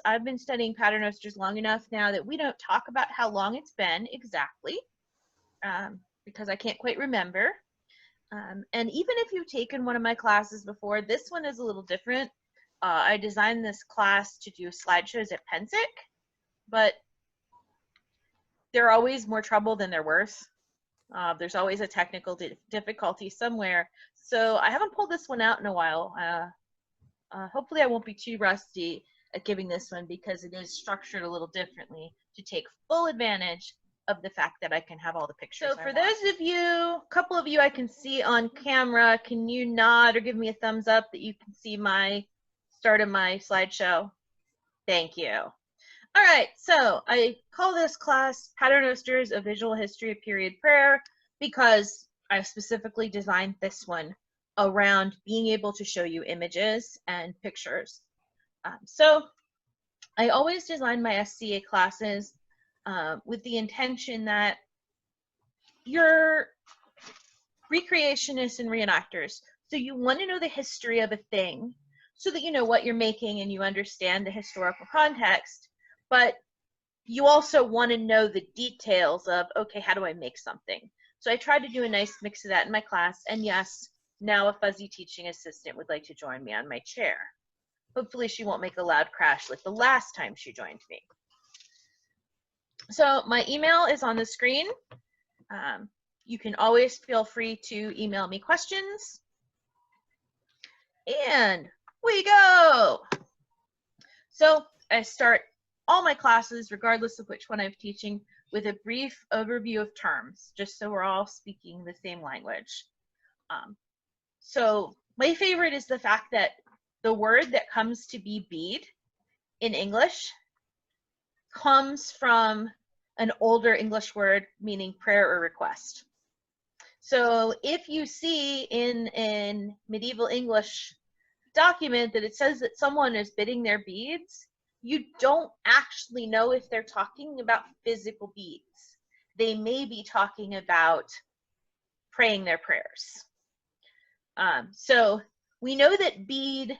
I've been studying Paternosters long enough now that we don't talk about how long it's been exactly, because I can't quite remember. And even if you've taken one of my classes before, this one is a little different. I designed this class to do slideshows at Pensick, but they're always more trouble than they're worth. There's always a technical difficulty somewhere. So I haven't pulled this one out in a while. Hopefully I won't be too rusty at giving this one because it is structured a little differently to take full advantage of the fact that I can have all the pictures. So for those of you, a couple of you I can see on camera, can you nod or give me a thumbs up that you can see my start of my slideshow? Thank you. All right, so I call this class Paternosters, A Visual History of Period Prayer, because I specifically designed this one around being able to show you images and pictures. So I always design my SCA classes with the intention that you're recreationists and reenactors. So you want to know the history of a thing so that you know what you're making and you understand the historical context, but you also want to know the details of, okay, how do I make something? So I tried to do a nice mix of that in my class, and yes, now a fuzzy teaching assistant would like to join me on my chair. Hopefully she won't make a loud crash like the last time she joined me. So my email is on the screen. You can always feel free to email me questions. And we go. So I start all my classes, regardless of which one I'm teaching, with a brief overview of terms, just so we're all speaking the same language. So my favorite is the fact that the word that comes to be bead in English comes from an older English word meaning prayer or request. So if you see in medieval English document that it says that someone is bidding their beads, you don't actually know if they're talking about physical beads. They may be talking about praying their prayers. So we know that bead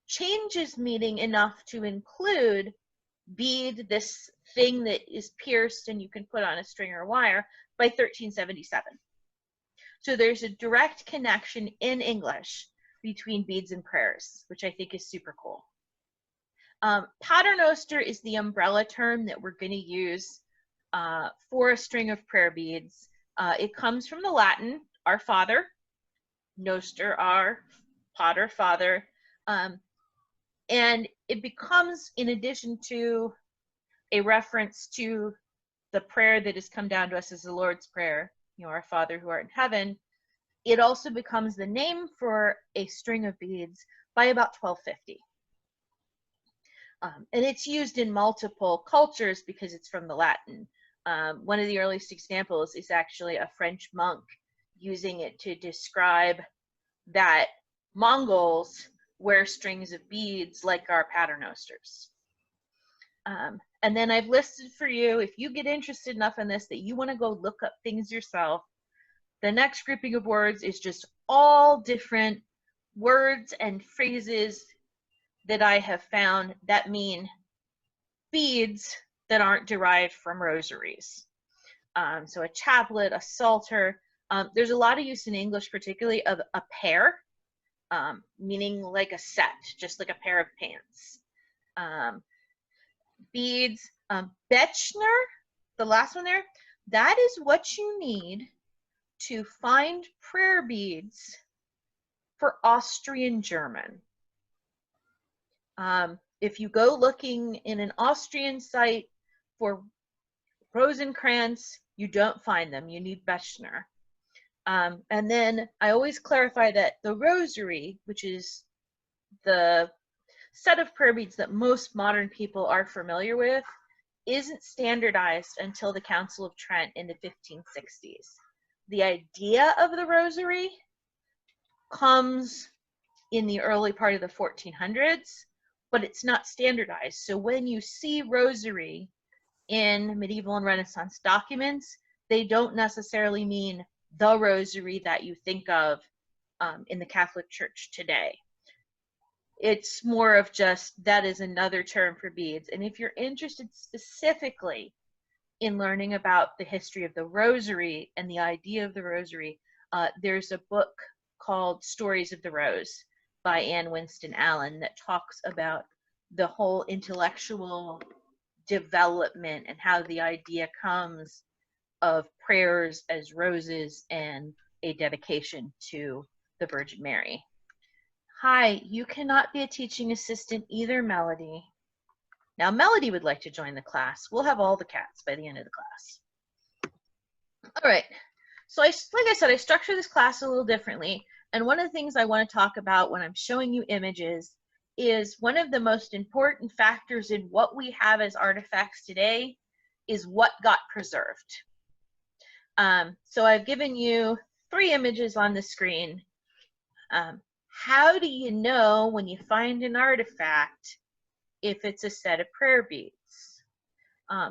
changes meaning enough to include bead, this thing that is pierced and you can put on a string or wire, by 1377. So there's a direct connection in English between beads and prayers, which I think is super cool. Paternoster is the umbrella term that we're going to use for a string of prayer beads. It comes from the Latin, our Father, noster, our, pater, father, and it becomes, in addition to a reference to the prayer that has come down to us as the Lord's Prayer, you know, our Father who art in heaven, it also becomes the name for a string of beads by about 1250. And it's used in multiple cultures because it's from the Latin. One of the earliest examples is actually a French monk using it to describe that Mongols wear strings of beads like our paternosters. And then I've listed for you, if you get interested enough in this that you want to go look up things yourself, the next grouping of words is just all different words and phrases that I have found that mean beads that aren't derived from rosaries. So a chaplet, a psalter. There's a lot of use in English, particularly of a pair, meaning like a set, just like a pair of pants. Beads, Bechner, the last one there, that is what you need to find prayer beads for Austrian German. If you go looking in an Austrian site for Rosenkranz, you don't find them. You need Bechner. And then I always clarify that the rosary, which is the set of prayer beads that most modern people are familiar with, isn't standardized until the Council of Trent in the 1560s. The idea of the rosary comes in the early part of the 1400s, but it's not standardized. So when you see rosary in medieval and Renaissance documents, they don't necessarily mean the rosary that you think of in the Catholic Church today. It's more of just that is another term for beads. And if you're interested specifically in learning about the history of the rosary and the idea of the rosary, there's a book called Stories of the Rose by Anne Winston Allen that talks about the whole intellectual development and how the idea comes of prayers as roses and a dedication to the Virgin Mary. Hi, you cannot be a teaching assistant either, Melody. Now, Melody would like to join the class. We'll have all the cats by the end of the class. All right. So like I said, I structure this class a little differently. And one of the things I want to talk about when I'm showing you images is one of the most important factors in what we have as artifacts today is what got preserved. So I've given you 3 images on the screen. How do you know when you find an artifact if it's a set of prayer beads?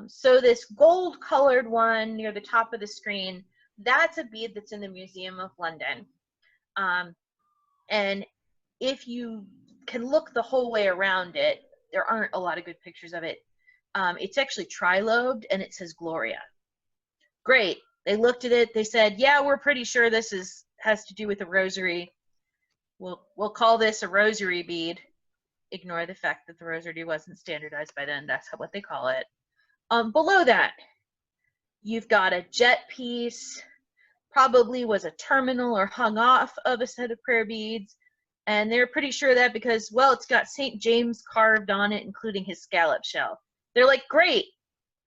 So this gold colored one near the top of the screen, that's a bead that's in the Museum of London. And if you can look the whole way around it, there aren't a lot of good pictures of it. It's actually tri-lobed and it says Gloria. Great. They looked at it, they said, yeah, we're pretty sure this has to do with a rosary. We'll call this a rosary bead. Ignore the fact that the rosary wasn't standardized by then. That's what they call it. Below that, you've got a jet piece, probably was a terminal or hung off of a set of prayer beads. And they're pretty sure that because, well, it's got St. James carved on it, including his scallop shell. They're like, great,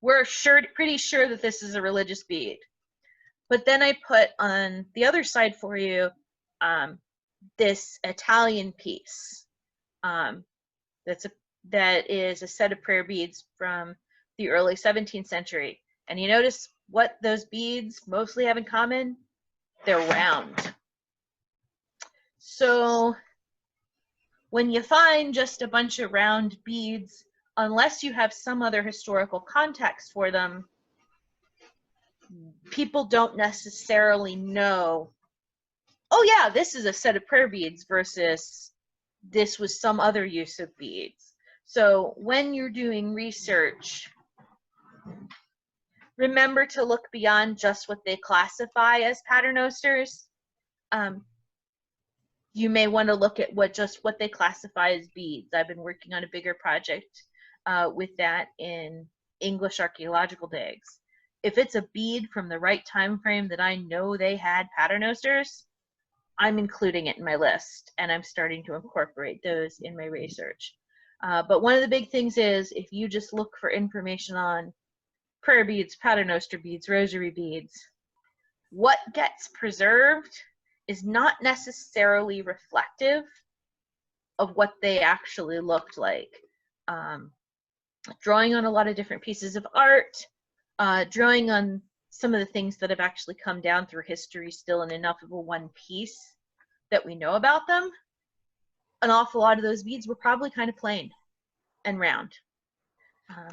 we're pretty sure that this is a religious bead. But then I put on the other side for you this Italian piece. That is a set of prayer beads from the early 17th century. And you notice what those beads mostly have in common? They're round. So when you find just a bunch of round beads, unless you have some other historical context for them, people don't necessarily know, oh yeah, this is a set of prayer beads versus this was some other use of beads. So when you're doing research, remember to look beyond just what they classify as paternosters. You may want to look at what they classify as beads. I've been working on a bigger project with that in English archaeological digs. If it's a bead from the right time frame that I know they had paternosters, I'm including it in my list, and I'm starting to incorporate those in my research. But one of the big things is if you just look for information on prayer beads, paternoster beads, rosary beads, what gets preserved is not necessarily reflective of what they actually looked like. Drawing on a lot of different pieces of art, drawing on some of the things that have actually come down through history still in enough of a one piece that we know about them, an awful lot of those beads were probably kind of plain and round.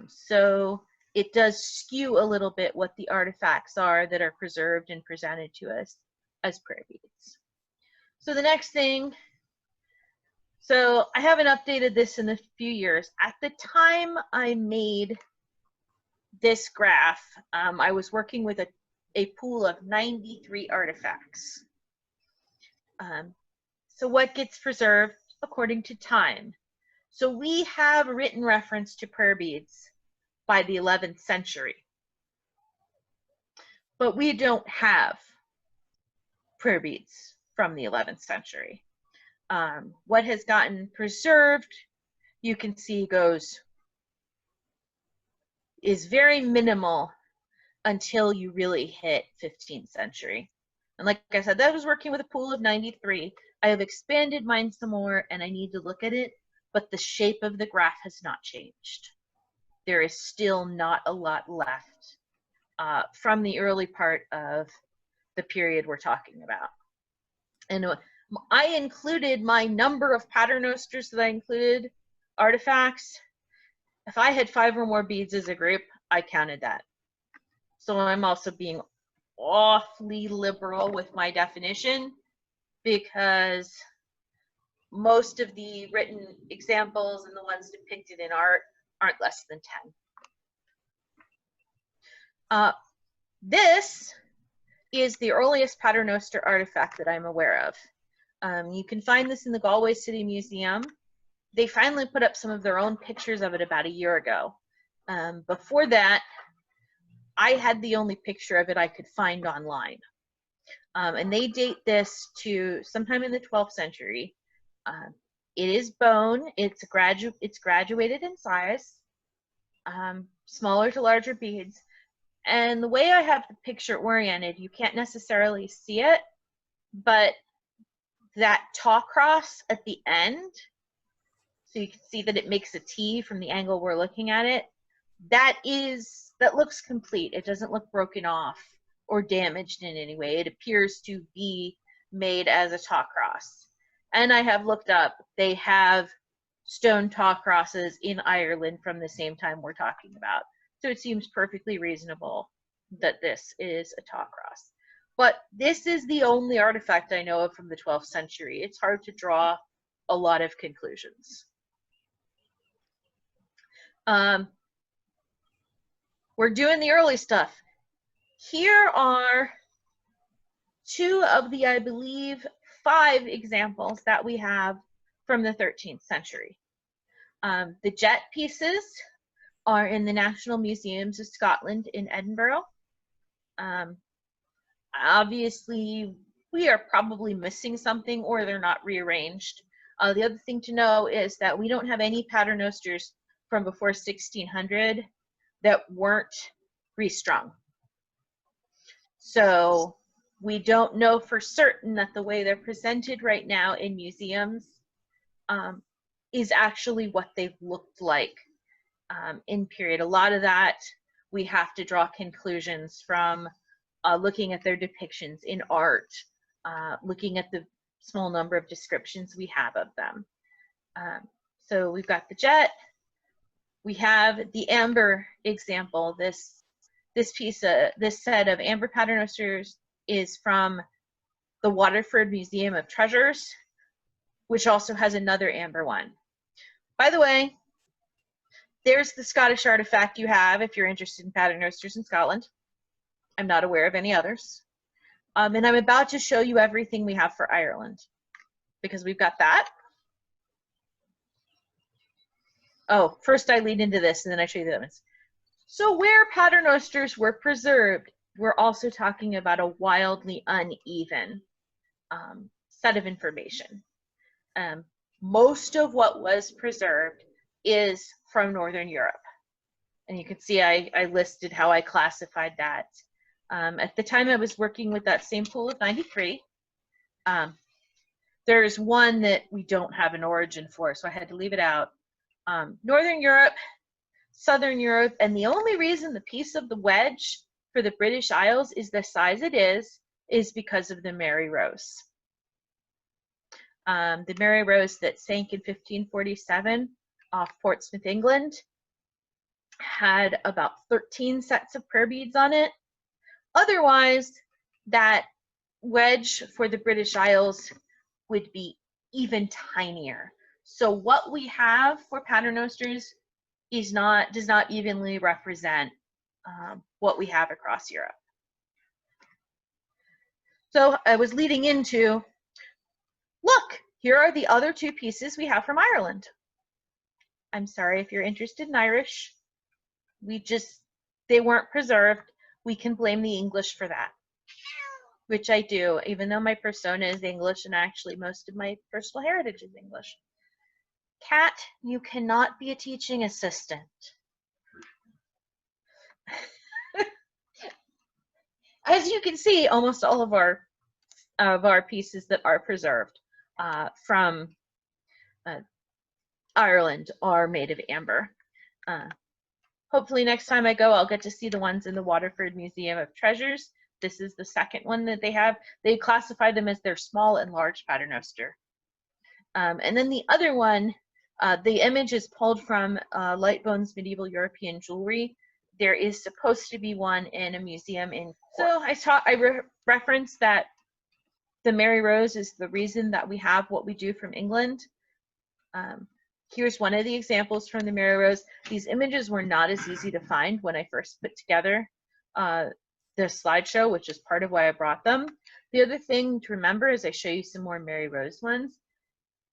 So it does skew a little bit what the artifacts are that are preserved and presented to us as prayer beads. So the next thing, so I haven't updated this in a few years. At the time I made this graph, I was working with a pool of 93 artifacts. So what gets preserved according to time? So we have a written reference to prayer beads by the 11th century, but we don't have prayer beads from the 11th century. What has gotten preserved, you can see is very minimal until you really hit 15th century. And like I said, that was working with a pool of 93. I have expanded mine some more and I need to look at it, but the shape of the graph has not changed. There is still not a lot left from the early part of the period we're talking about. And I included my number of paternosters that I included artifacts. If I had 5 or more beads as a group, I counted that. So I'm also being awfully liberal with my definition because most of the written examples and the ones depicted in art aren't less than 10. This is the earliest paternoster artifact that I'm aware of. You can find this in the Galway City Museum. They finally put up some of their own pictures of it about a year ago. Before that, I had the only picture of it I could find online. And they date this to sometime in the 12th century. It is bone. It's graduated in size, smaller to larger beads. And the way I have the picture oriented, you can't necessarily see it, but that taw cross at the end, so you can see that it makes a T from the angle we're looking at it, that looks complete. It doesn't look broken off or damaged in any way. It appears to be made as a taw cross. And I have looked up, they have stone taw crosses in Ireland from the same time we're talking about. So it seems perfectly reasonable that this is a taw cross. But this is the only artifact I know of from the 12th century. It's hard to draw a lot of conclusions. We're doing the early stuff. Here are two of the, I believe, 5 examples that we have from the 13th century. The jet pieces are in the National Museums of Scotland in Edinburgh. Obviously, we are probably missing something or they're not rearranged. The other thing to know is that we don't have any paternosters from before 1600 that weren't restrung. So we don't know for certain that the way they're presented right now in museums is actually what they've looked like in period. A lot of that we have to draw conclusions from looking at their depictions in art, looking at the small number of descriptions we have of them. So we've got the jet. We have the amber example. This set of amber paternosters is from the Waterford Museum of Treasures, which also has another amber one. By the way, there's the Scottish artifact you have if you're interested in paternosters in Scotland. I'm not aware of any others. And I'm about to show you everything we have for Ireland, because we've got that. Oh, first I lead into this and then I show you the evidence. So where paternosters were preserved, we're also talking about a wildly uneven set of information. Most of what was preserved is from Northern Europe. And you can see I listed how I classified that. At the time I was working with that same pool of 93, there's one that we don't have an origin for, so I had to leave it out. Northern Europe, Southern Europe, and the only reason the piece of the wedge for the British Isles is the size it is because of the Mary Rose. The Mary Rose that sank in 1547 off Portsmouth, England, had about 13 sets of prayer beads on it. Otherwise, that wedge for the British Isles would be even tinier. So what we have for paternosters does not evenly represent what we have across Europe. So I was leading into, look, here are the other 2 pieces we have from Ireland. I'm sorry if you're interested in Irish. They weren't preserved. We can blame the English for that, which I do, even though my persona is English and actually most of my personal heritage is English. Kat, you cannot be a teaching assistant. As you can see, almost all of our pieces that are preserved from Ireland are made of amber. Hopefully next time I go, I'll get to see the ones in the Waterford Museum of Treasures. This is the second one that they have. They classify them as their small and large paternoster. And then the other one, the image is pulled from Lightbone's Medieval European Jewelry. There is supposed to be one in a museum in Cork. So I referenced that The Mary Rose is the reason that we have what we do from England. Here's one of the examples from the Mary Rose. These images were not as easy to find when I first put together the slideshow, which is part of why I brought them. The other thing to remember as I show you some more Mary Rose ones,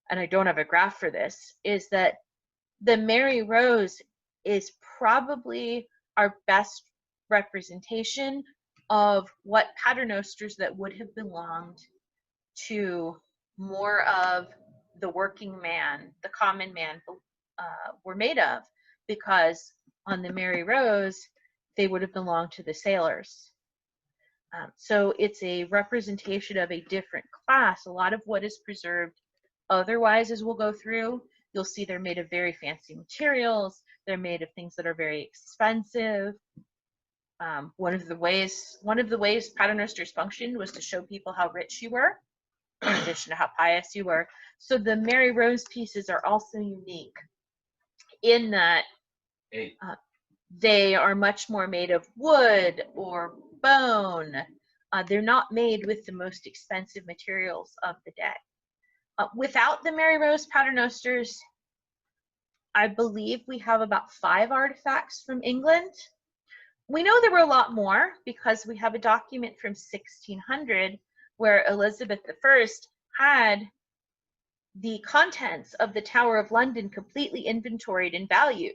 and I don't have a graph for this, is that the Mary Rose is probably our best representation of what paternosters that would have belonged to more of the working man, the common man, were made of, because on the Mary Rose, they would have belonged to the sailors. So it's a representation of a different class. A lot of what is preserved otherwise, as we'll go through, you'll see they're made of very fancy materials. They're made of things that are very expensive. One of the ways paternosters functioned was to show people how rich you were, in addition to how pious you were. So the Mary Rose pieces are also unique in that they are much more made of wood or bone. They're not made with the most expensive materials of the day. Without the Mary Rose paternosters, I believe we have about 5 artifacts from England. We know there were a lot more because we have a document from 1600 where Elizabeth I had the contents of the Tower of London completely inventoried and valued.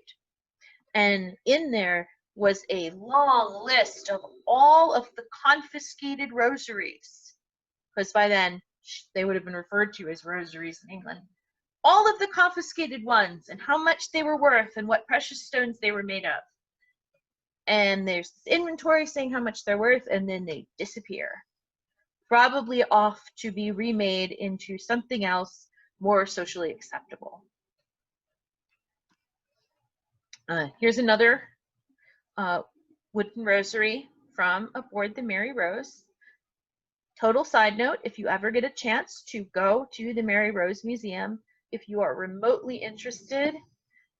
And in there was a long list of all of the confiscated rosaries, because by then they would have been referred to as rosaries in England. All of the confiscated ones and how much they were worth and what precious stones they were made of. And there's this inventory saying how much they're worth, and then they disappear, probably off to be remade into something else more socially acceptable. Here's another wooden rosary from aboard the Mary Rose. Total side note, if you ever get a chance to go to the Mary Rose Museum, if you are remotely interested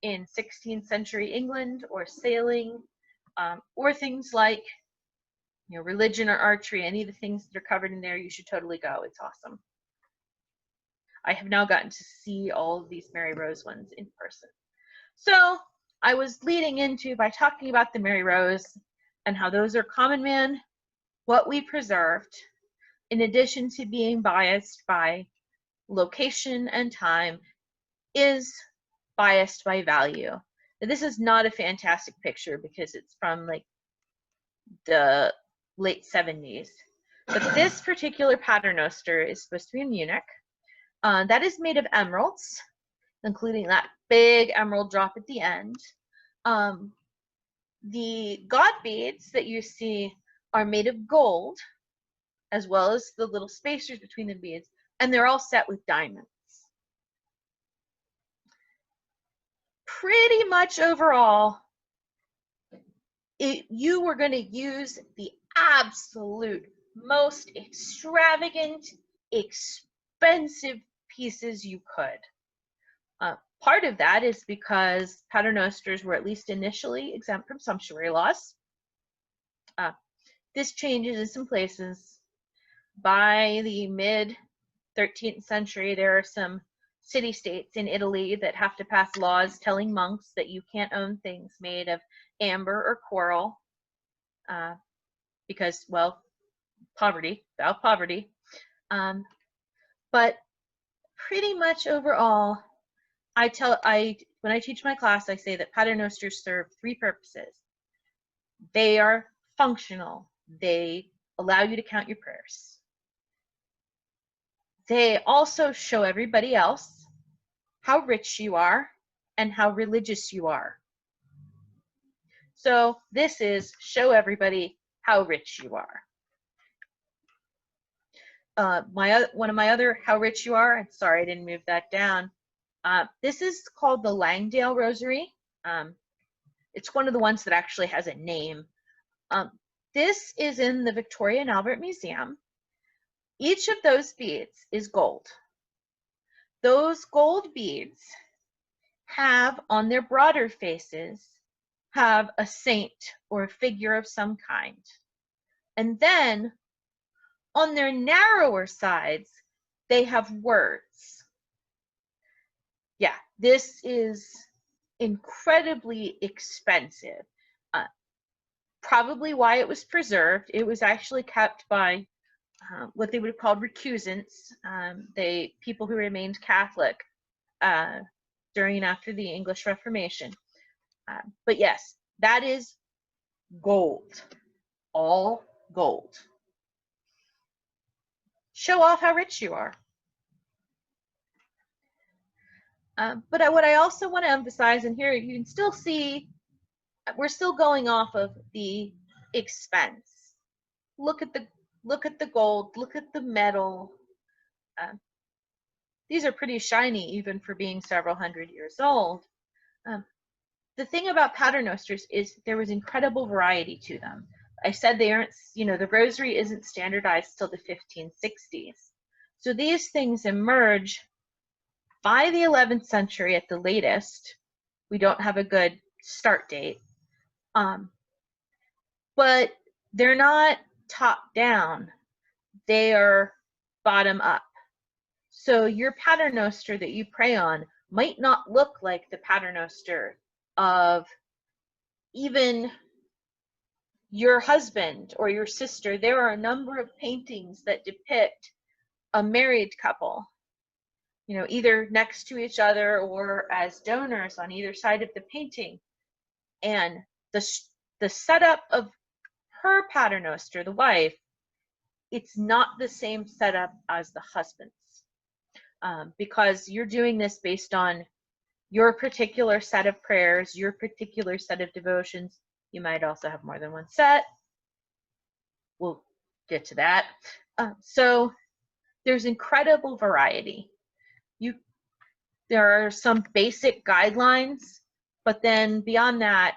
in 16th century England or sailing, or things like religion or archery, any of the things that are covered in there, you should totally go. It's awesome. I have now gotten to see all of these Mary Rose ones in person. So I was leading into by talking about the Mary Rose and how those are common man, what we preserved, in addition to being biased by location and time, is biased by value. Now, this is not a fantastic picture because it's from like the late 70s. But this particular paternoster is supposed to be in Munich. That is made of emeralds, including that big emerald drop at the end. The god beads that you see are made of gold, as well as the little spacers between the beads, and they're all set with diamonds. Pretty much overall, you were going to use the absolute most extravagant, expensive pieces you could. Part of that is because paternosters were at least initially exempt from sumptuary laws. This changes in some places. By the mid-13th century, there are some city-states in Italy that have to pass laws telling monks that you can't own things made of amber or coral because, well, poverty, without poverty. But pretty much overall, when I teach my class, I say that paternosters serve 3 purposes. They are functional. They allow you to count your prayers. They also show everybody else how rich you are and how religious you are. So this is show everybody how rich you are. One of my other how rich you are, sorry I didn't move that down. This is called the Langdale Rosary. It's one of the ones that actually has a name. This is in the Victoria and Albert Museum. Each of those beads is gold. Those gold beads have on their broader faces have a saint or a figure of some kind. And then On their narrower sides, they have words. Yeah, this is incredibly expensive. Probably why it was preserved. It was actually kept by what they would have called recusants, people who remained Catholic during and after the English Reformation. But yes, that is gold, all gold. Show off how rich you are. But what I also want to emphasize, and here you can still see, we're still going off of the expense. Look at the gold, look at the metal. These are pretty shiny even for being several hundred years old. The thing about paternosters is there was incredible variety to them. I said they aren't, the rosary isn't standardized till the 1560s. So these things emerge by the 11th century at the latest. We don't have a good start date. But they're not top down. They are bottom up. So your paternoster that you pray on might not look like the paternoster of even your husband or your sister. There are a number of paintings that depict a married couple, either next to each other or as donors on either side of the painting. And the setup of her paternoster, the wife, it's not the same setup as the husband's, because you're doing this based on your particular set of prayers, your particular set of devotions. You might also have more than one set. We'll get to that. So there's incredible variety. There are some basic guidelines, but then beyond that,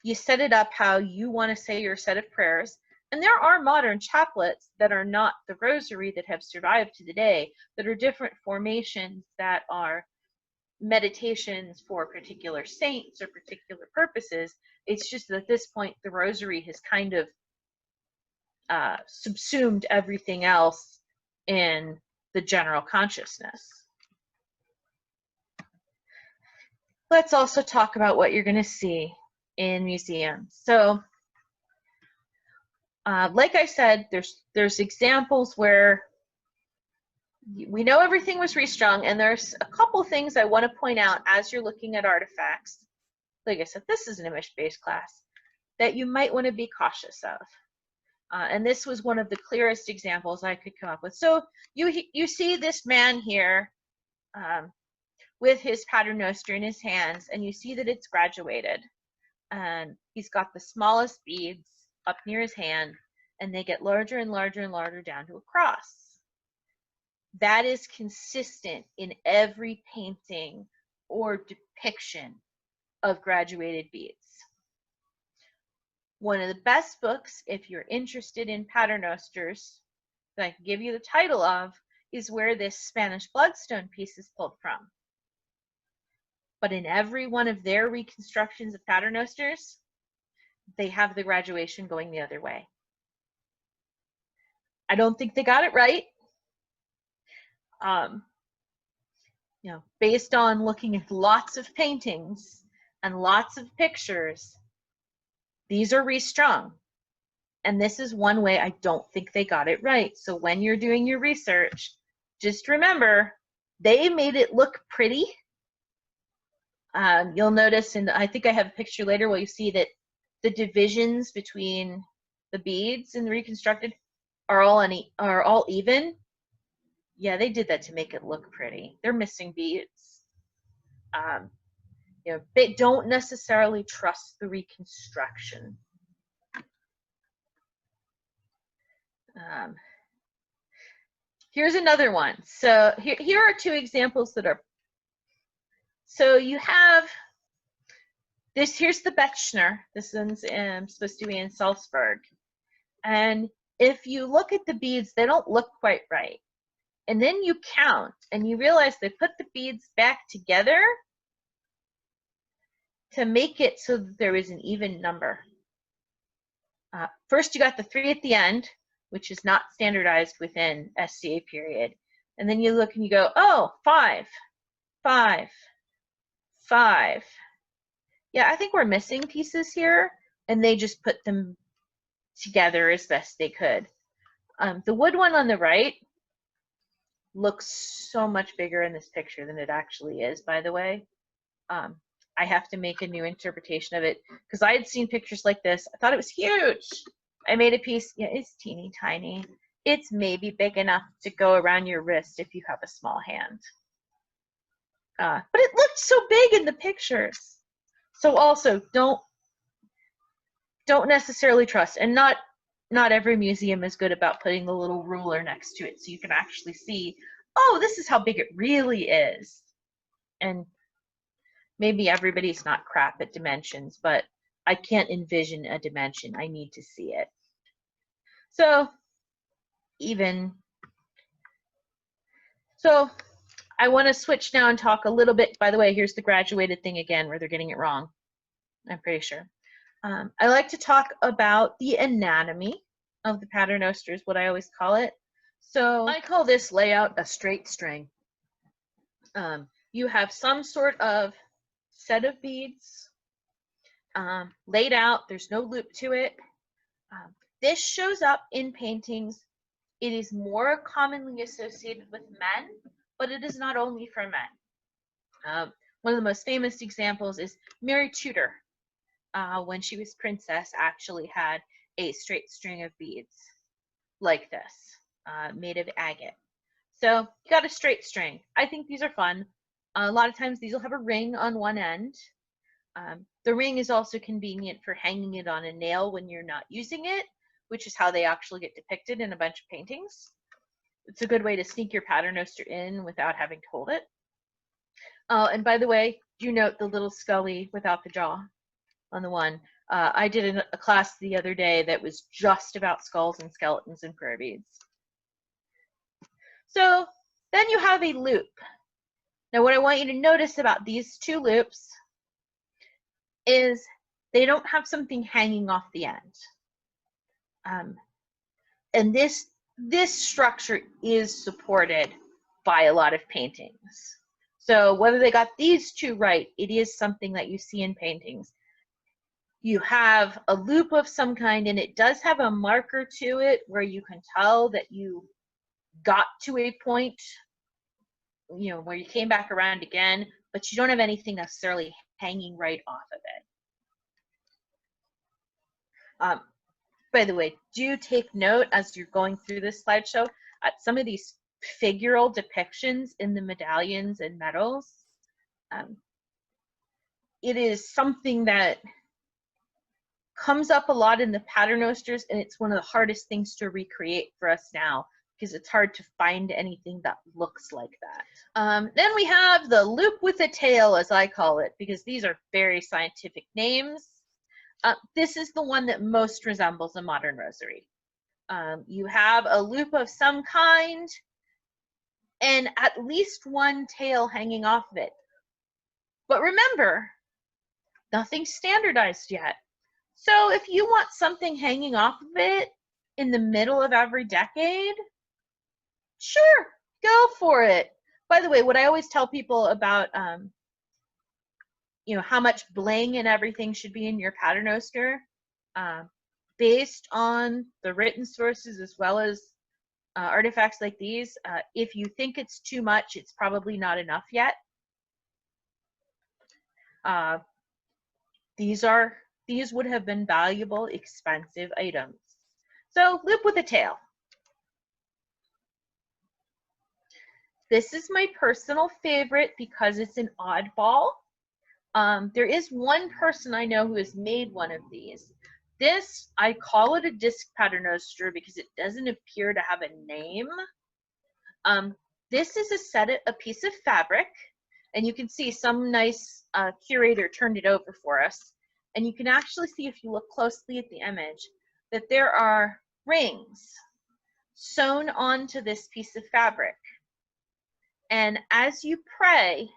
you set it up how you want to say your set of prayers. And there are modern chaplets that are not the rosary that have survived to today, that are different formations, that are meditations for particular saints or particular purposes. It's just that at this point, the rosary has kind of subsumed everything else in the general consciousness. Let's also talk about what you're going to see in museums. So, like I said, there's examples where we know everything was restrung, and there's a couple things I want to point out as you're looking at artifacts. Like I said, this is an image-based class that you might want to be cautious of. And this was one of the clearest examples I could come up with. So you see this man here with his paternoster in his hands, and you see that it's graduated. And he's got the smallest beads up near his hand, and they get larger and larger and larger down to a cross. That is consistent in every painting or depiction of graduated beads. One of the best books, if you're interested in paternosters, that I can give you the title of, is where this Spanish bloodstone piece is pulled from. But in every one of their reconstructions of paternosters, they have the graduation going the other way. I don't think they got it right. Based on looking at lots of paintings and lots of pictures, these are restrung. And this is one way I don't think they got it right. So when you're doing your research, just remember, they made it look pretty. You'll notice, and I think I have a picture later where you see that the divisions between the beads in the reconstructed are all even. Yeah, they did that to make it look pretty. They're missing beads. They don't necessarily trust the reconstruction. Here's another one. So here are two examples that are. So you have this. Here's the Bechner. This one's supposed to be in Salzburg. And if you look at the beads, they don't look quite right. And then you count, and you realize they put the beads back together to make it so that there is an even number. First, you got the 3 at the end, which is not standardized within SCA period. And then you look and you go, oh, 5, 5, 5. Yeah, I think we're missing pieces here, and they just put them together as best they could. The wood one on the right looks so much bigger in this picture than it actually is, by the way. I have to make a new interpretation of it because I had seen pictures like this. I thought it was huge. I made a piece. Yeah, it's teeny tiny. It's maybe big enough to go around your wrist if you have a small hand. But it looked so big in the pictures. So also don't necessarily trust, and not every museum is good about putting the little ruler next to it so you can actually see, oh, this is how big it really is. And maybe everybody's not crap at dimensions, but I can't envision a dimension. I need to see it. So I want to switch now and talk a little bit. By the way, here's the graduated thing again where they're getting it wrong, I'm pretty sure. I like to talk about the anatomy of the paternoster, is what I always call it. So I call this layout a straight string. You have some sort of set of beads laid out. There's no loop to it. This shows up in paintings. It is more commonly associated with men, but it is not only for men. One of the most famous examples is Mary Tudor. When she was princess, actually had a straight string of beads like this, made of agate. So you got a straight string. I think these are fun. A lot of times these will have a ring on one end. The ring is also convenient for hanging it on a nail when you're not using it, which is how they actually get depicted in a bunch of paintings. It's a good way to sneak your paternoster in without having to hold it. And by the way, do note the little Scully without the jaw on the one. I did a class the other day that was just about skulls and skeletons and prayer beads. So then you have a loop. Now what I want you to notice about these two loops is they don't have something hanging off the end. And this structure is supported by a lot of paintings. So whether they got these two right, it is something that you see in paintings. You have a loop of some kind, and it does have a marker to it where you can tell that you got to a point, you know, where you came back around again, but you don't have anything necessarily hanging right off of it. By the way, do take note as you're going through this slideshow at some of these figural depictions in the medallions and medals. It is something that comes up a lot in the paternosters, and it's one of the hardest things to recreate for us now because it's hard to find anything that looks like that. Then we have the loop with a tail, as I call it, because these are very scientific names. This is the one that most resembles a modern rosary. You have a loop of some kind and at least one tail hanging off of it. But remember, nothing's standardized yet. So if you want something hanging off of it in the middle of every decade, sure, go for it. By the way, what I always tell people about you know, how much bling and everything should be in your paternoster, based on the written sources as well as artifacts like these. If you think it's too much, it's probably not enough yet. These would have been valuable, expensive items. So loop with a tail. This is my personal favorite because it's an oddball. There is one person I know who has made one of these. This, I call it a disc paternoster because it doesn't appear to have a name. This is a piece of fabric, and you can see some nice curator turned it over for us. And you can actually see, if you look closely at the image, that there are rings sewn onto this piece of fabric. And as you pray,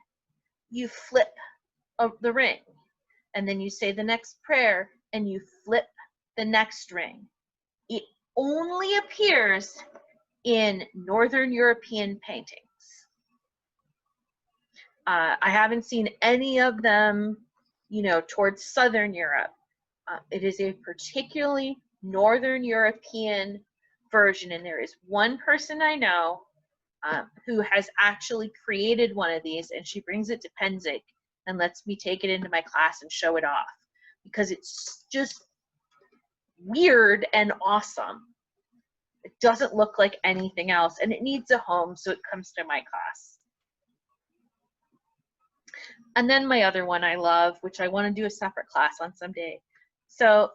you flip the ring, and then you say the next prayer and you flip the next ring. only appears in Northern European paintings. I haven't seen any of them, towards Southern Europe. It is a particularly Northern European version, and there is one person I know who has actually created one of these, and she brings it to Penzig and lets me take it into my class and show it off, because it's just weird and awesome. It doesn't look like anything else, and it needs a home, so it comes to my class. And then my other one I love, which I want to do a separate class on someday. So,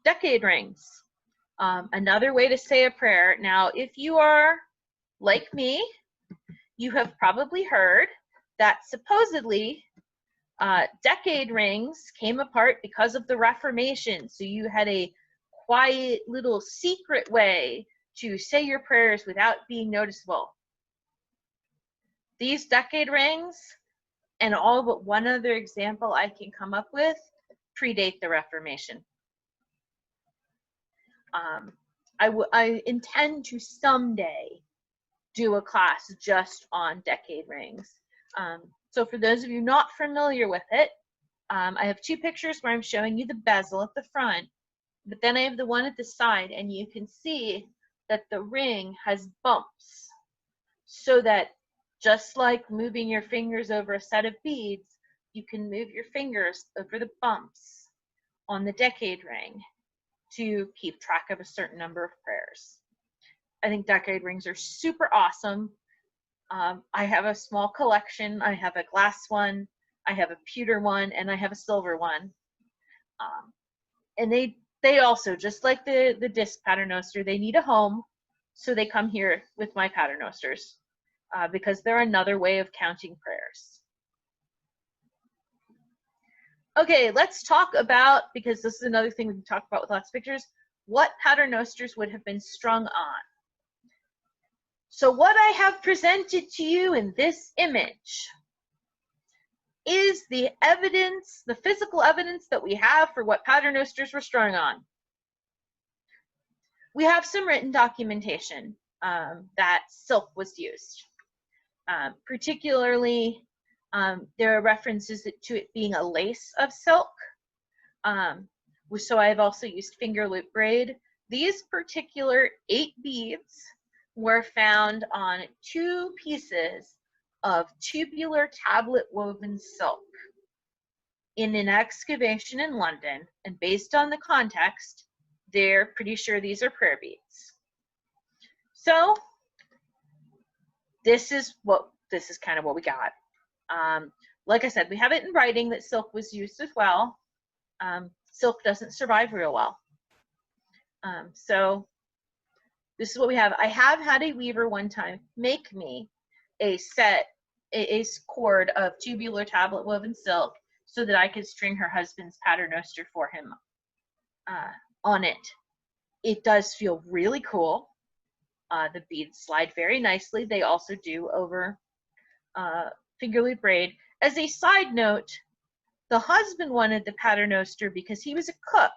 decade rings. Another way to say a prayer. Now, if you are like me, you have probably heard that supposedly decade rings came apart because of the Reformation. So you had a quiet little secret way to say your prayers without being noticeable. These decade rings, and all but one other example I can come up with, predate the Reformation. I intend to someday do a class just on decade rings. So for those of you not familiar with it, I have two pictures where I'm showing you the bezel at the front, but then I have the one at the side, and you can see that the ring has bumps, so that just like moving your fingers over a set of beads, you can move your fingers over the bumps on the decade ring to keep track of a certain number of prayers. I think decade rings are super awesome. I have a small collection. I have a glass one, I have a pewter one, and I have a silver one. And they also, just like the disc paternoster, they need a home, so they come here with my paternosters, because they're another way of counting prayers. Okay, let's talk about, because this is another thing we can talk about with lots of pictures, what paternosters would have been strung on. So what I have presented to you in this image is the evidence, the physical evidence that we have for what paternosters were strung on. We have some written documentation that silk was used. Particularly, there are references to it being a lace of silk. So I've also used finger loop braid. These particular 8 beads were found on 2 pieces of tubular tablet woven silk in an excavation in London, and based on the context, they're pretty sure these are prayer beads. So this is kind of what we got. Like I said, we have it in writing that silk was used as well. Silk doesn't survive real well. So this is what we have. I have had a weaver one time make me a cord of tubular tablet woven silk so that I could string her husband's paternoster for him on it. It does feel really cool. The beads slide very nicely. They also do over finger loop braid. As a side note, the husband wanted the paternoster because he was a cook,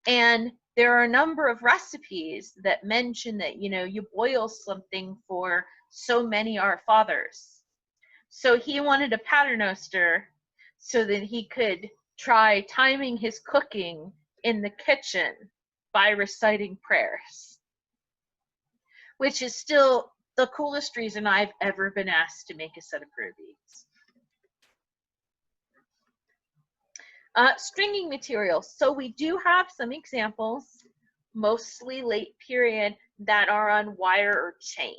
and there are a number of recipes that mention that, you boil something for so many Our Fathers. So he wanted a paternoster so that he could try timing his cooking in the kitchen by reciting prayers, which is still the coolest reason I've ever been asked to make a set of prayer beads. Stringing materials. So we do have some examples, mostly late period, that are on wire or chain.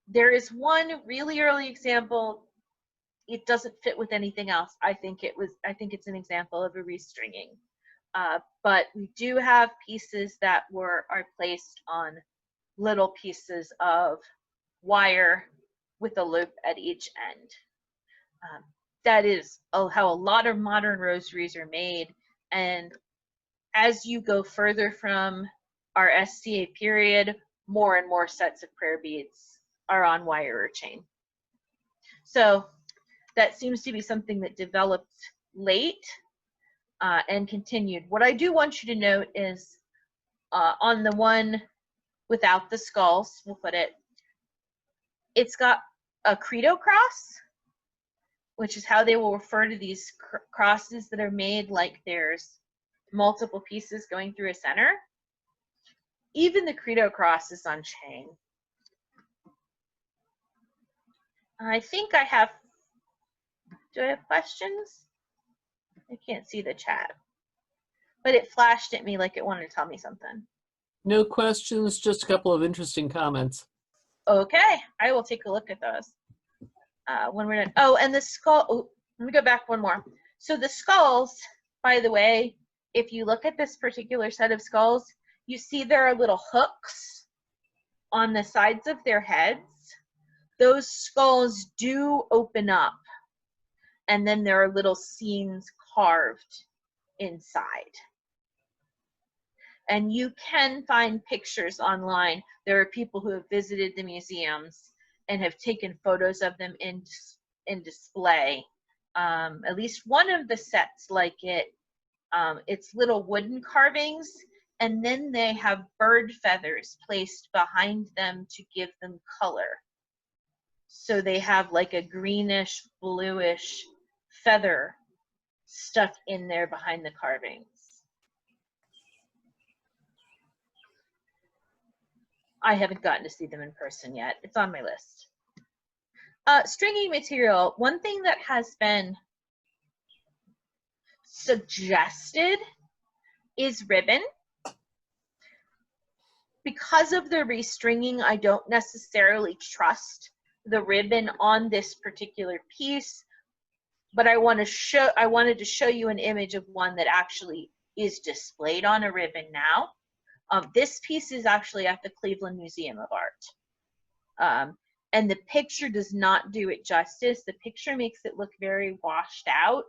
There is one really early example. It doesn't fit with anything else. I think it's an example of a restringing. But we do have pieces that are placed on little pieces of wire with a loop at each end. That is how a lot of modern rosaries are made. And as you go further from our SCA period, more and more sets of prayer beads are on wire or chain. So that seems to be something that developed late. and continued. What I do want you to note is on the one without the skulls, we'll put it, it's got a Credo Cross, which is how they will refer to these crosses that are made like there's multiple pieces going through a center. Even the Credo Cross is on chain. I think I have, do I have questions? I can't see the chat, but it flashed at me like it wanted to tell me something. No questions, just a couple of interesting comments. Okay, I will take a look at those when we're done. Oh, and the skull, oh, let me go back one more. So the skulls, by the way, if you look at this particular set of skulls, you see there are little hooks on the sides of their heads. Those skulls do open up, and then there are little scenes carved inside. And you can find pictures online. There are people who have visited the museums and have taken photos of them in display. At least one of the sets like it, it's little wooden carvings, and then they have bird feathers placed behind them to give them color. So they have like a greenish, bluish feather stuck in there behind the carvings. I haven't gotten to see them in person yet. It's on my list. Stringing material. One thing that has been suggested is ribbon. Because of the restringing, I don't necessarily trust the ribbon on this particular piece, but I wanted to show you an image of one that actually is displayed on a ribbon now. This piece is actually at the Cleveland Museum of Art. And the picture does not do it justice. The picture makes it look very washed out.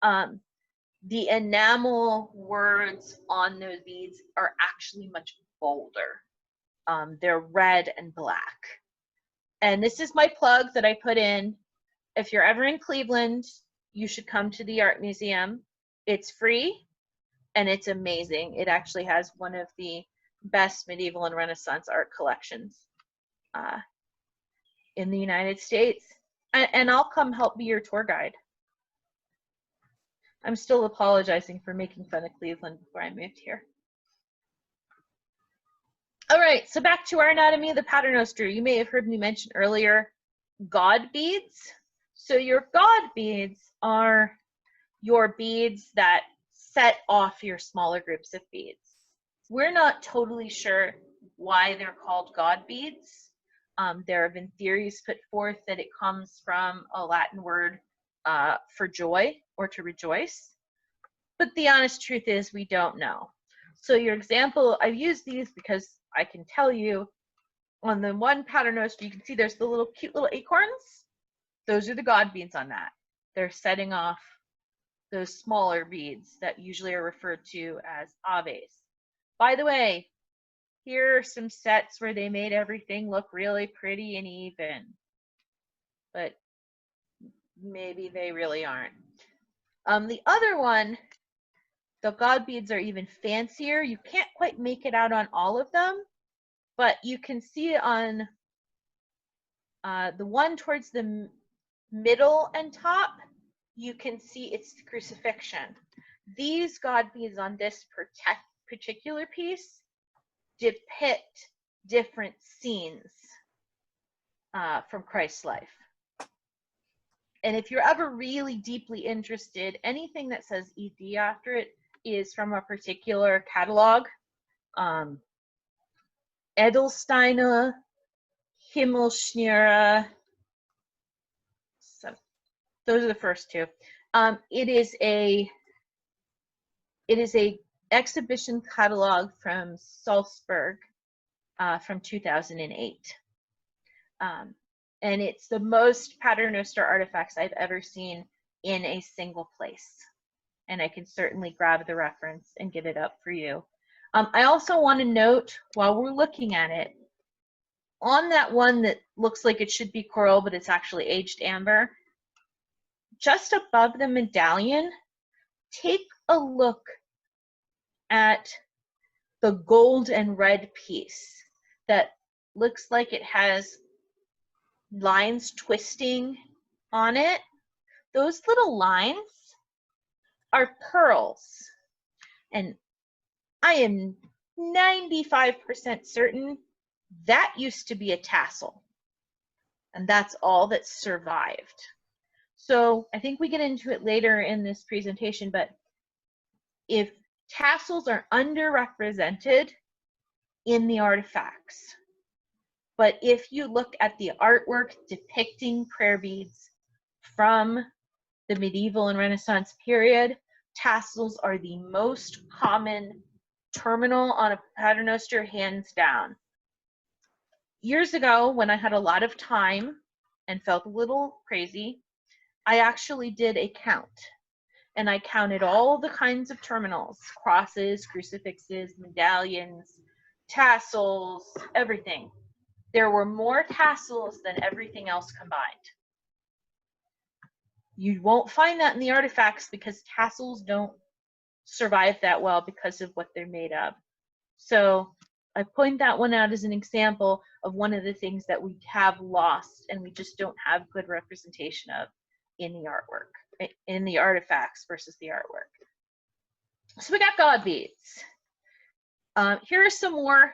The enamel words on those beads are actually much bolder. They're red and black. And this is my plug that I put in. If you're ever in Cleveland, you should come to the art museum. It's free and it's amazing. It actually has one of the best medieval and Renaissance art collections in the United States. And I'll come help be your tour guide. I'm still apologizing for making fun of Cleveland before I moved here. All right, so back to our anatomy of the paternoster. You may have heard me mention earlier God beads. So your God beads are your beads that set off your smaller groups of beads. We're not totally sure why they're called God beads. There have been theories put forth that it comes from a Latin word for joy or to rejoice. But the honest truth is we don't know. So your example, I've used these because I can tell you on the one paternoster, you can see there's the little cute little acorns. Those are the God beads on that. They're setting off those smaller beads that usually are referred to as aves. By the way, here are some sets where they made everything look really pretty and even, but maybe they really aren't. The other one, the God beads are even fancier. You can't quite make it out on all of them, but you can see it on the one towards the middle and top. You can see it's the crucifixion. These God beads on this particular piece depict different scenes from Christ's life. And if you're ever really deeply interested, anything that says ED after it is from a particular catalog. Edelsteiner, Himmelschnüre. So those are the first two. It is a exhibition catalog from Salzburg from 2008. And it's the most paternoster artifacts I've ever seen in a single place. And I can certainly grab the reference and get it up for you. I also want to note, while we're looking at it, on that one that looks like it should be coral, but it's actually aged amber, just above the medallion, take a look at the gold and red piece that looks like it has lines twisting on it. Those little lines are pearls. And I am 95% certain that used to be a tassel. And that's all that survived. So I think we get into it later in this presentation, but if tassels are underrepresented in the artifacts, but if you look at the artwork depicting prayer beads from the medieval and Renaissance period, tassels are the most common terminal on a paternoster, hands down. Years ago, when I had a lot of time and felt a little crazy, I actually did a count. And I counted all the kinds of terminals, crosses, crucifixes, medallions, tassels, everything. There were more tassels than everything else combined. You won't find that in the artifacts because tassels don't survive that well because of what they're made of. So I point that one out as an example of one of the things that we have lost and we just don't have good representation of in the artwork, in the artifacts versus the artwork. So we got God beads. Here are some more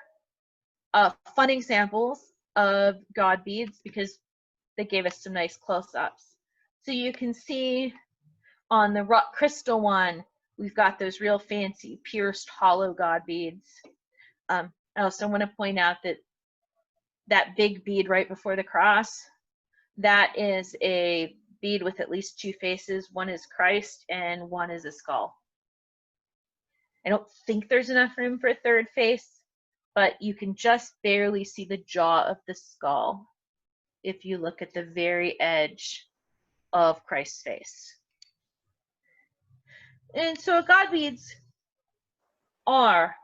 fun examples of God beads because they gave us some nice close-ups. So you can see on the rock crystal one, we've got those real fancy pierced hollow God beads. I also want to point out that that big bead right before the cross, that is a bead with at least two faces. One is Christ and one is a skull. I don't think there's enough room for a third face, but you can just barely see the jaw of the skull if you look at the very edge of Christ's face. And so God beads are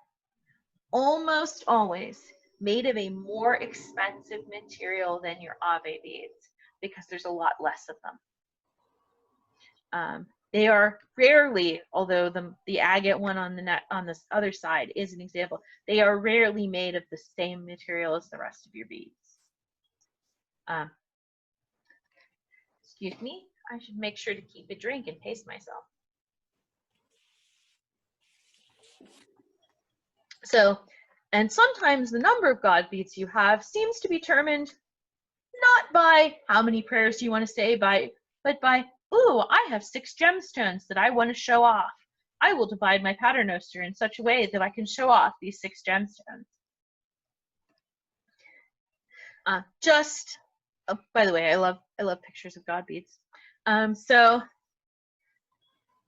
almost always made of a more expensive material than your Ave beads because there's a lot less of them. They are rarely, although the agate one on this other side is an example, they are rarely made of the same material as the rest of your beads. Excuse me, I should make sure to keep a drink and pace myself. So, and sometimes the number of God beads you have seems to be determined not by how many prayers you want to say, but by, ooh, I have 6 gemstones that I want to show off. I will divide my paternoster in such a way that I can show off these 6 gemstones. By the way, I love pictures of God beads. So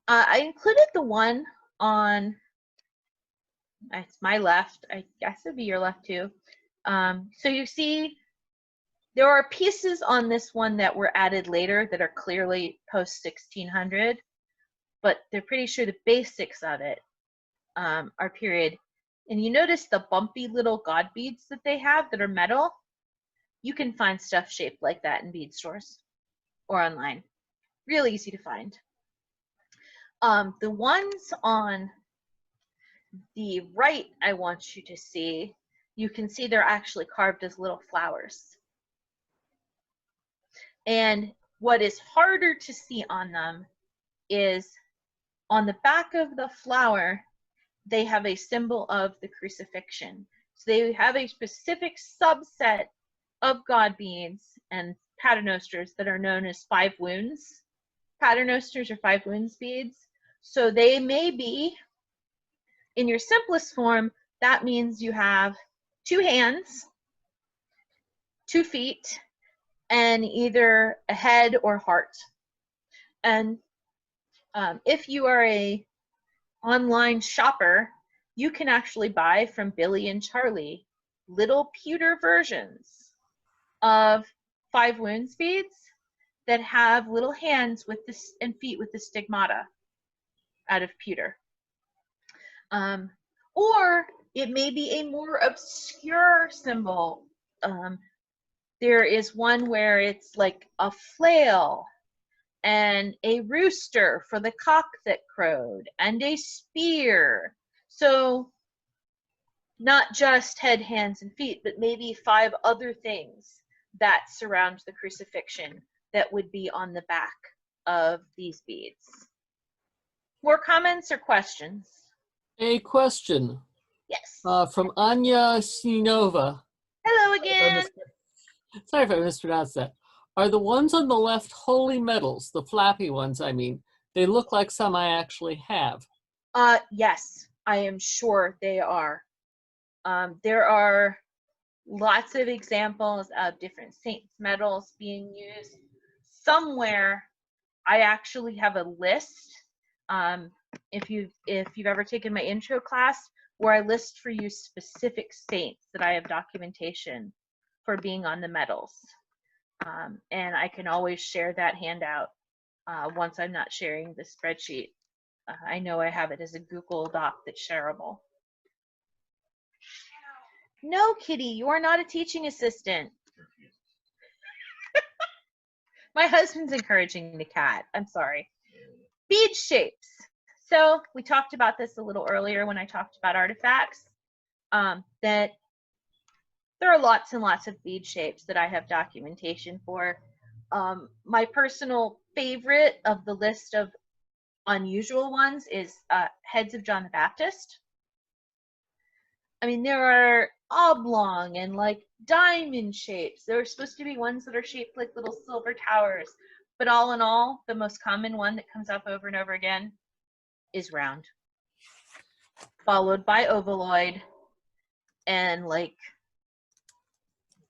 I included the one on, it's my left, I guess it'd be your left too. So you see there are pieces on this one that were added later that are clearly post 1600, but they're pretty sure the basics of it are period. And you notice the bumpy little God beads that they have that are metal? You can find stuff shaped like that in bead stores or online. Real easy to find. The ones on the right I want you to see, you can see they're actually carved as little flowers. And what is harder to see on them is on the back of the flower, they have a symbol of the crucifixion. So they have a specific subset of God beads and paternosters that are known as 5 wounds. Paternosters are 5 wounds beads. So they may be, in your simplest form, that means you have 2 hands, 2 feet, and either a head or heart. And if you are a online shopper, you can actually buy from Billy and Charlie little pewter versions of 5 wounds beads that have little hands with this and feet with the stigmata out of pewter. Or it may be a more obscure symbol. There is one where it's like a flail and a rooster for the cock that crowed, and a spear. So not just head, hands, and feet, but maybe 5 other things that surround the crucifixion that would be on the back of these beads. More comments or questions? A question Yes. from Anya Sinova. Hello again. Sorry if I mispronounced that. Are the ones on the left holy medals, the flappy ones, I mean? They look like some I actually have. Yes, I am sure they are. There are lots of examples of different saints' medals being used. Somewhere, I actually have a list. If you've ever taken my intro class, where I list for you specific saints that I have documentation for being on the medals. And I can always share that handout once I'm not sharing the spreadsheet. I know I have it as a Google Doc that's shareable. No, Kitty, you are not a teaching assistant. My husband's encouraging the cat. I'm sorry. Bead shapes. So we talked about this a little earlier when I talked about artifacts, that there are lots and lots of bead shapes that I have documentation for. My personal favorite of the list of unusual ones is heads of John the Baptist. I mean, there are oblong and like diamond shapes. There are supposed to be ones that are shaped like little silver towers. But all in all, the most common one that comes up over and over again is round, followed by ovaloid and like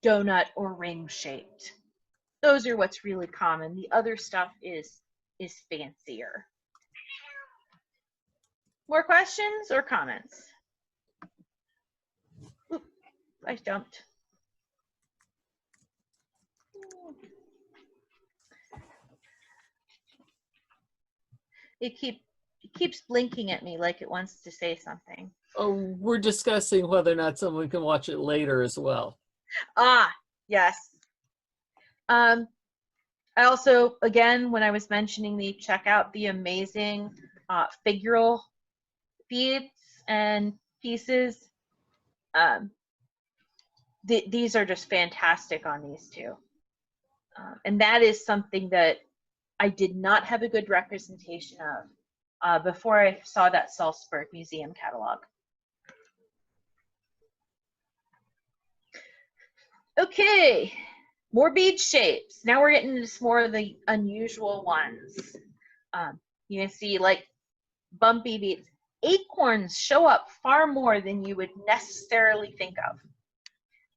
donut or ring shaped. Those are what's really common. The other stuff is fancier. More questions or comments? Oop, I jumped. It keeps blinking at me like it wants to say something. Oh, we're discussing whether or not someone can watch it later as well. Ah, yes. I also, again, when I was mentioning check out the amazing figural beads and pieces. These are just fantastic on these two. And that is something that I did not have a good representation of before I saw that Salzburg Museum catalog. Okay, more bead shapes. Now we're getting into more of the unusual ones. You can see like bumpy beads. Acorns show up far more than you would necessarily think of.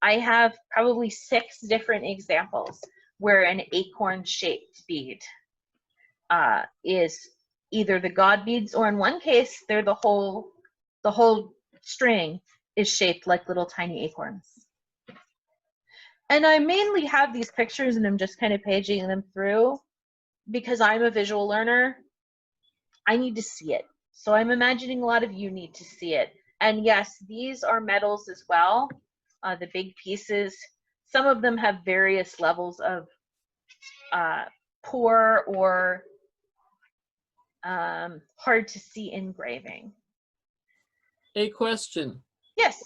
I have probably 6 different examples where an acorn-shaped bead is either the god beads, or in one case, they're the whole string is shaped like little tiny acorns. And I mainly have these pictures and I'm just kind of paging them through because I'm a visual learner. I need to see it. So I'm imagining a lot of you need to see it. And yes, these are medals as well, the big pieces. Some of them have various levels of poor or hard to see engraving. A question. Yes.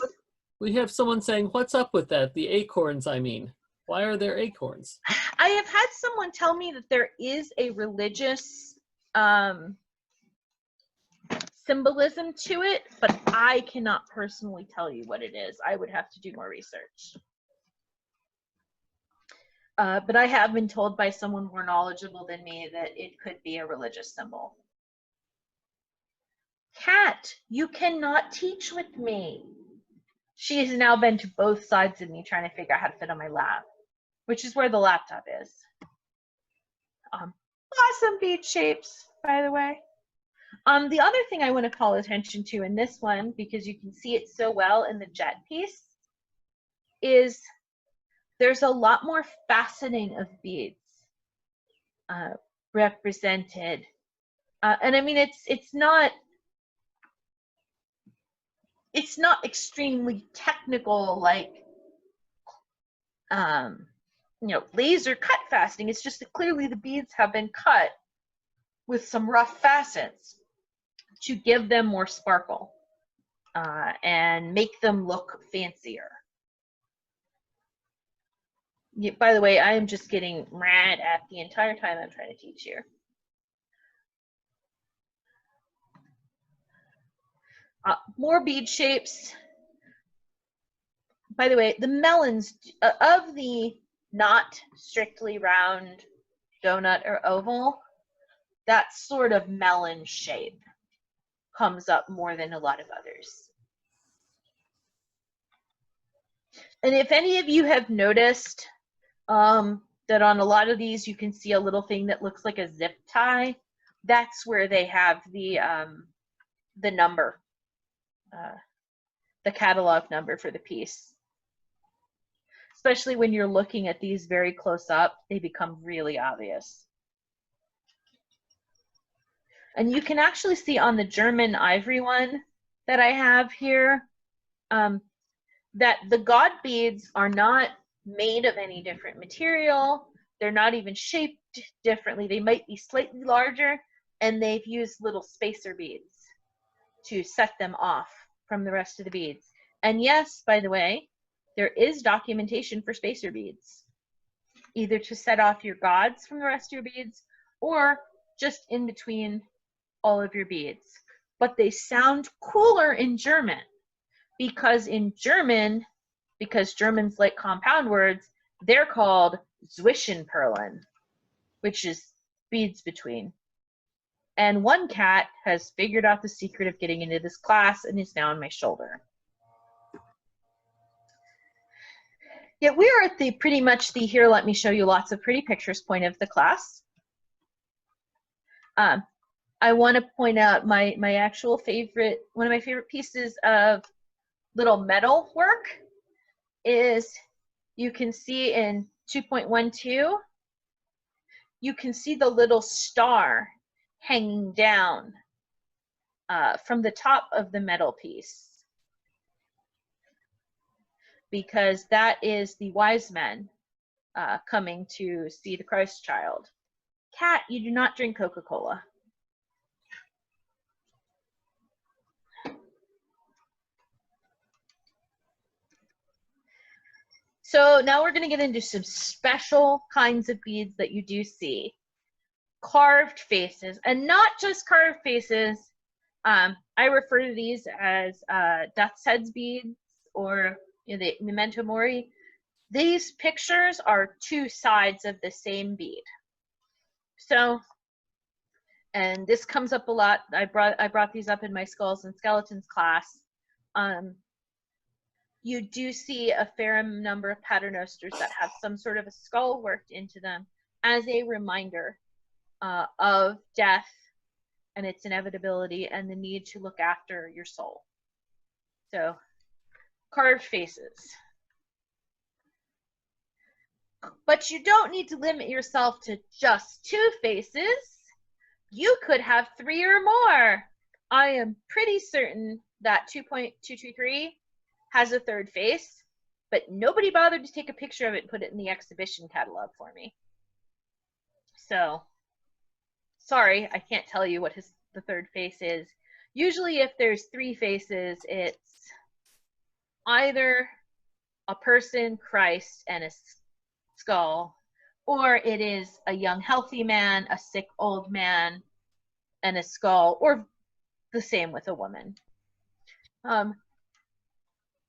We have someone saying, what's up with that? The acorns, I mean. Why are there acorns? I have had someone tell me that there is a religious symbolism to it, but I cannot personally tell you what it is. I would have to do more research. But I have been told by someone more knowledgeable than me that it could be a religious symbol. Kat, you cannot teach with me. She has now been to both sides of me trying to figure out how to fit on my lap, which is where the laptop is. Awesome bead shapes, by the way. The other thing I want to call attention to in this one, because you can see it so well in the jet piece, is there's a lot more faceting of beads represented. And I mean, it's not extremely technical, like, you know, laser cut faceting. It's just that clearly the beads have been cut with some rough facets to give them more sparkle and make them look fancier. By the way, I am just getting mad at the entire time I'm trying to teach here. More bead shapes. By the way, the melons of the not strictly round donut or oval, that sort of melon shape comes up more than a lot of others. And if any of you have noticed that on a lot of these you can see a little thing that looks like a zip tie, that's where they have the number, the catalog number for the piece. Especially when you're looking at these very close up, they become really obvious. And you can actually see on the German ivory one that I have here that the God beads are not made of any different material. They're not even shaped differently. They might be slightly larger, and they've used little spacer beads to set them off from the rest of the beads. And yes, by the way, there is documentation for spacer beads, either to set off your gods from the rest of your beads or just in between all of your beads. But they sound cooler in German because in German, because Germans like compound words, they're called Zwischenperlen, which is beads between. And one cat has figured out the secret of getting into this class and is now on my shoulder. Yeah, we are at the pretty much the here, let me show you lots of pretty pictures point of the class. I want to point out my actual favorite, one of my favorite pieces of little metal work is, you can see in 2.12, you can see the little star hanging down from the top of the metal piece, because that is the wise men coming to see the Christ child. Cat, you do not drink Coca-Cola. So now we're going to get into some special kinds of beads that you do see. Carved faces, and not just carved faces. I refer to these as death's heads beads, or the memento mori. These pictures are two sides of the same bead. So, and this comes up a lot. I brought these up in my skulls and skeletons class. You do see a fair number of paternosters that have some sort of a skull worked into them as a reminder of death and its inevitability and the need to look after your soul. So, carved faces. But you don't need to limit yourself to just 2 faces. You could have 3 or more. I am pretty certain that 2.223 has a 3rd face, but nobody bothered to take a picture of it and put it in the exhibition catalog for me. So, sorry, I can't tell you what the 3rd face is. Usually if there's 3 faces, it's either a person, Christ, and a skull, or it is a young healthy man, a sick old man, and a skull, or the same with a woman.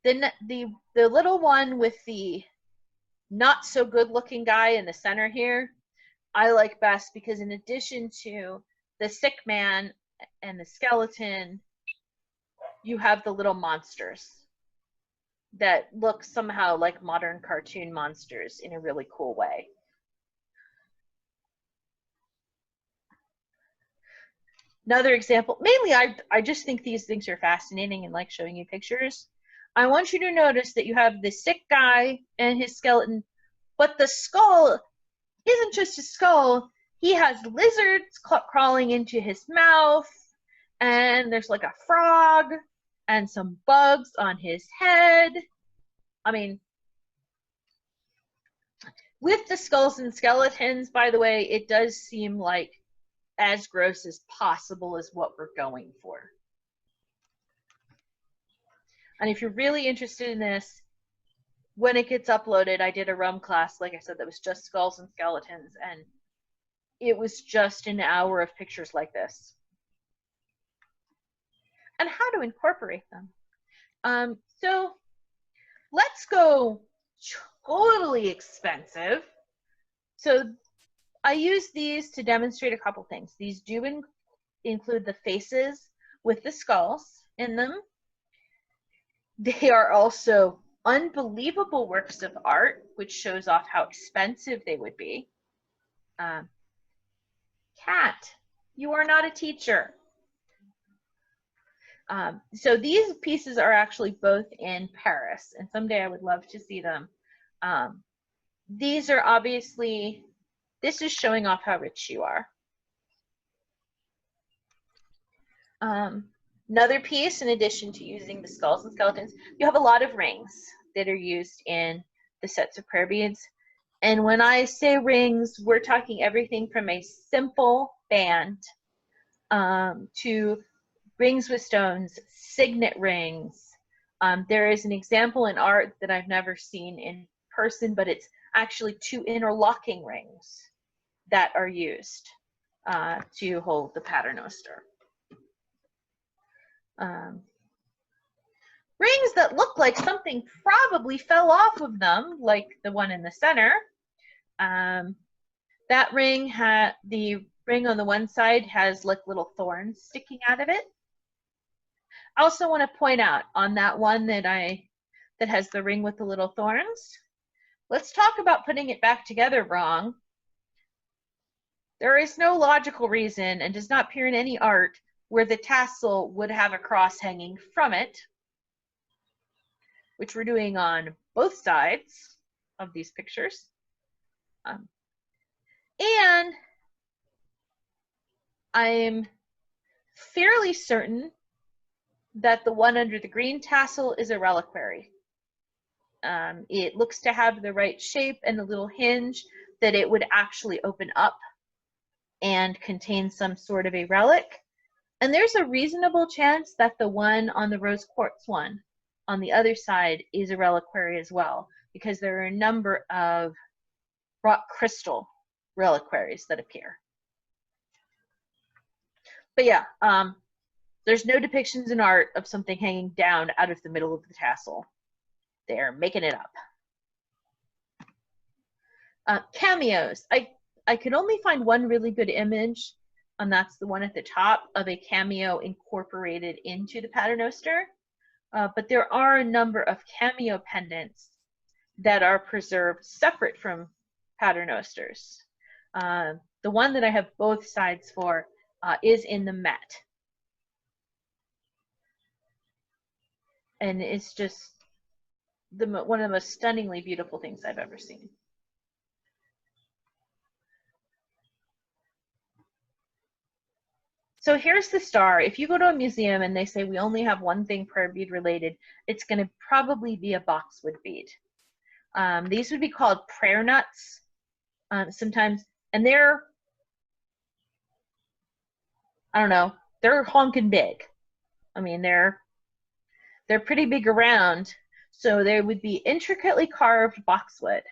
Then the little one with the not so good looking guy in the center here, I like best because in addition to the sick man and the skeleton, you have the little monsters that look somehow like modern cartoon monsters in a really cool way. Another example, mainly I just think these things are fascinating and like showing you pictures. I want you to notice that you have the sick guy and his skeleton, but the skull isn't just a skull. He has lizards crawling into his mouth, and there's like a frog and some bugs on his head. I mean, with the skulls and skeletons, by the way, it does seem like as gross as possible is what we're going for. And if you're really interested in this, when it gets uploaded, I did a rum class, like I said, that was just skulls and skeletons, and it was just an hour of pictures like this. And how to incorporate them. So let's go totally expensive. So I use these to demonstrate a couple things. These do include the faces with the skulls in them. They are also unbelievable works of art, which shows off how expensive they would be. Cat, you are not a teacher. So these pieces are actually both in Paris, and someday I would love to see them. These are obviously, this is showing off how rich you are. Another piece, in addition to using the skulls and skeletons, you have a lot of rings that are used in the sets of prayer beads. And when I say rings, we're talking everything from a simple band to rings with stones, signet rings. There is an example in art that I've never seen in person, but it's actually 2 interlocking rings that are used to hold the paternoster. Rings that look like something probably fell off of them, like the one in the center. That ring had, the ring on the one side has like little thorns sticking out of it. I also want to point out on that one that has the ring with the little thorns, let's talk about putting it back together wrong. There is no logical reason, and does not appear in any art, where the tassel would have a cross hanging from it, which we're doing on both sides of these pictures. And I'm fairly certain that the one under the green tassel is a reliquary. It looks to have the right shape and a little hinge that it would actually open up and contain some sort of a relic. And there's a reasonable chance that the one on the rose quartz one on the other side is a reliquary as well, because there are a number of rock crystal reliquaries that appear. But yeah, there's no depictions in art of something hanging down out of the middle of the tassel. They're making it up. Cameos. I could only find one really good image, and that's the one at the top of a cameo incorporated into the paternoster. But there are a number of cameo pendants that are preserved separate from paternosters. The one that I have both sides for is in the Met. And it's just one of the most stunningly beautiful things I've ever seen. So here's the star. If you go to a museum and they say we only have one thing prayer bead related, it's going to probably be a boxwood bead. These would be called prayer nuts sometimes, and they're, I don't know, they're honking big. I mean, they're pretty big around, so they would be intricately carved boxwood.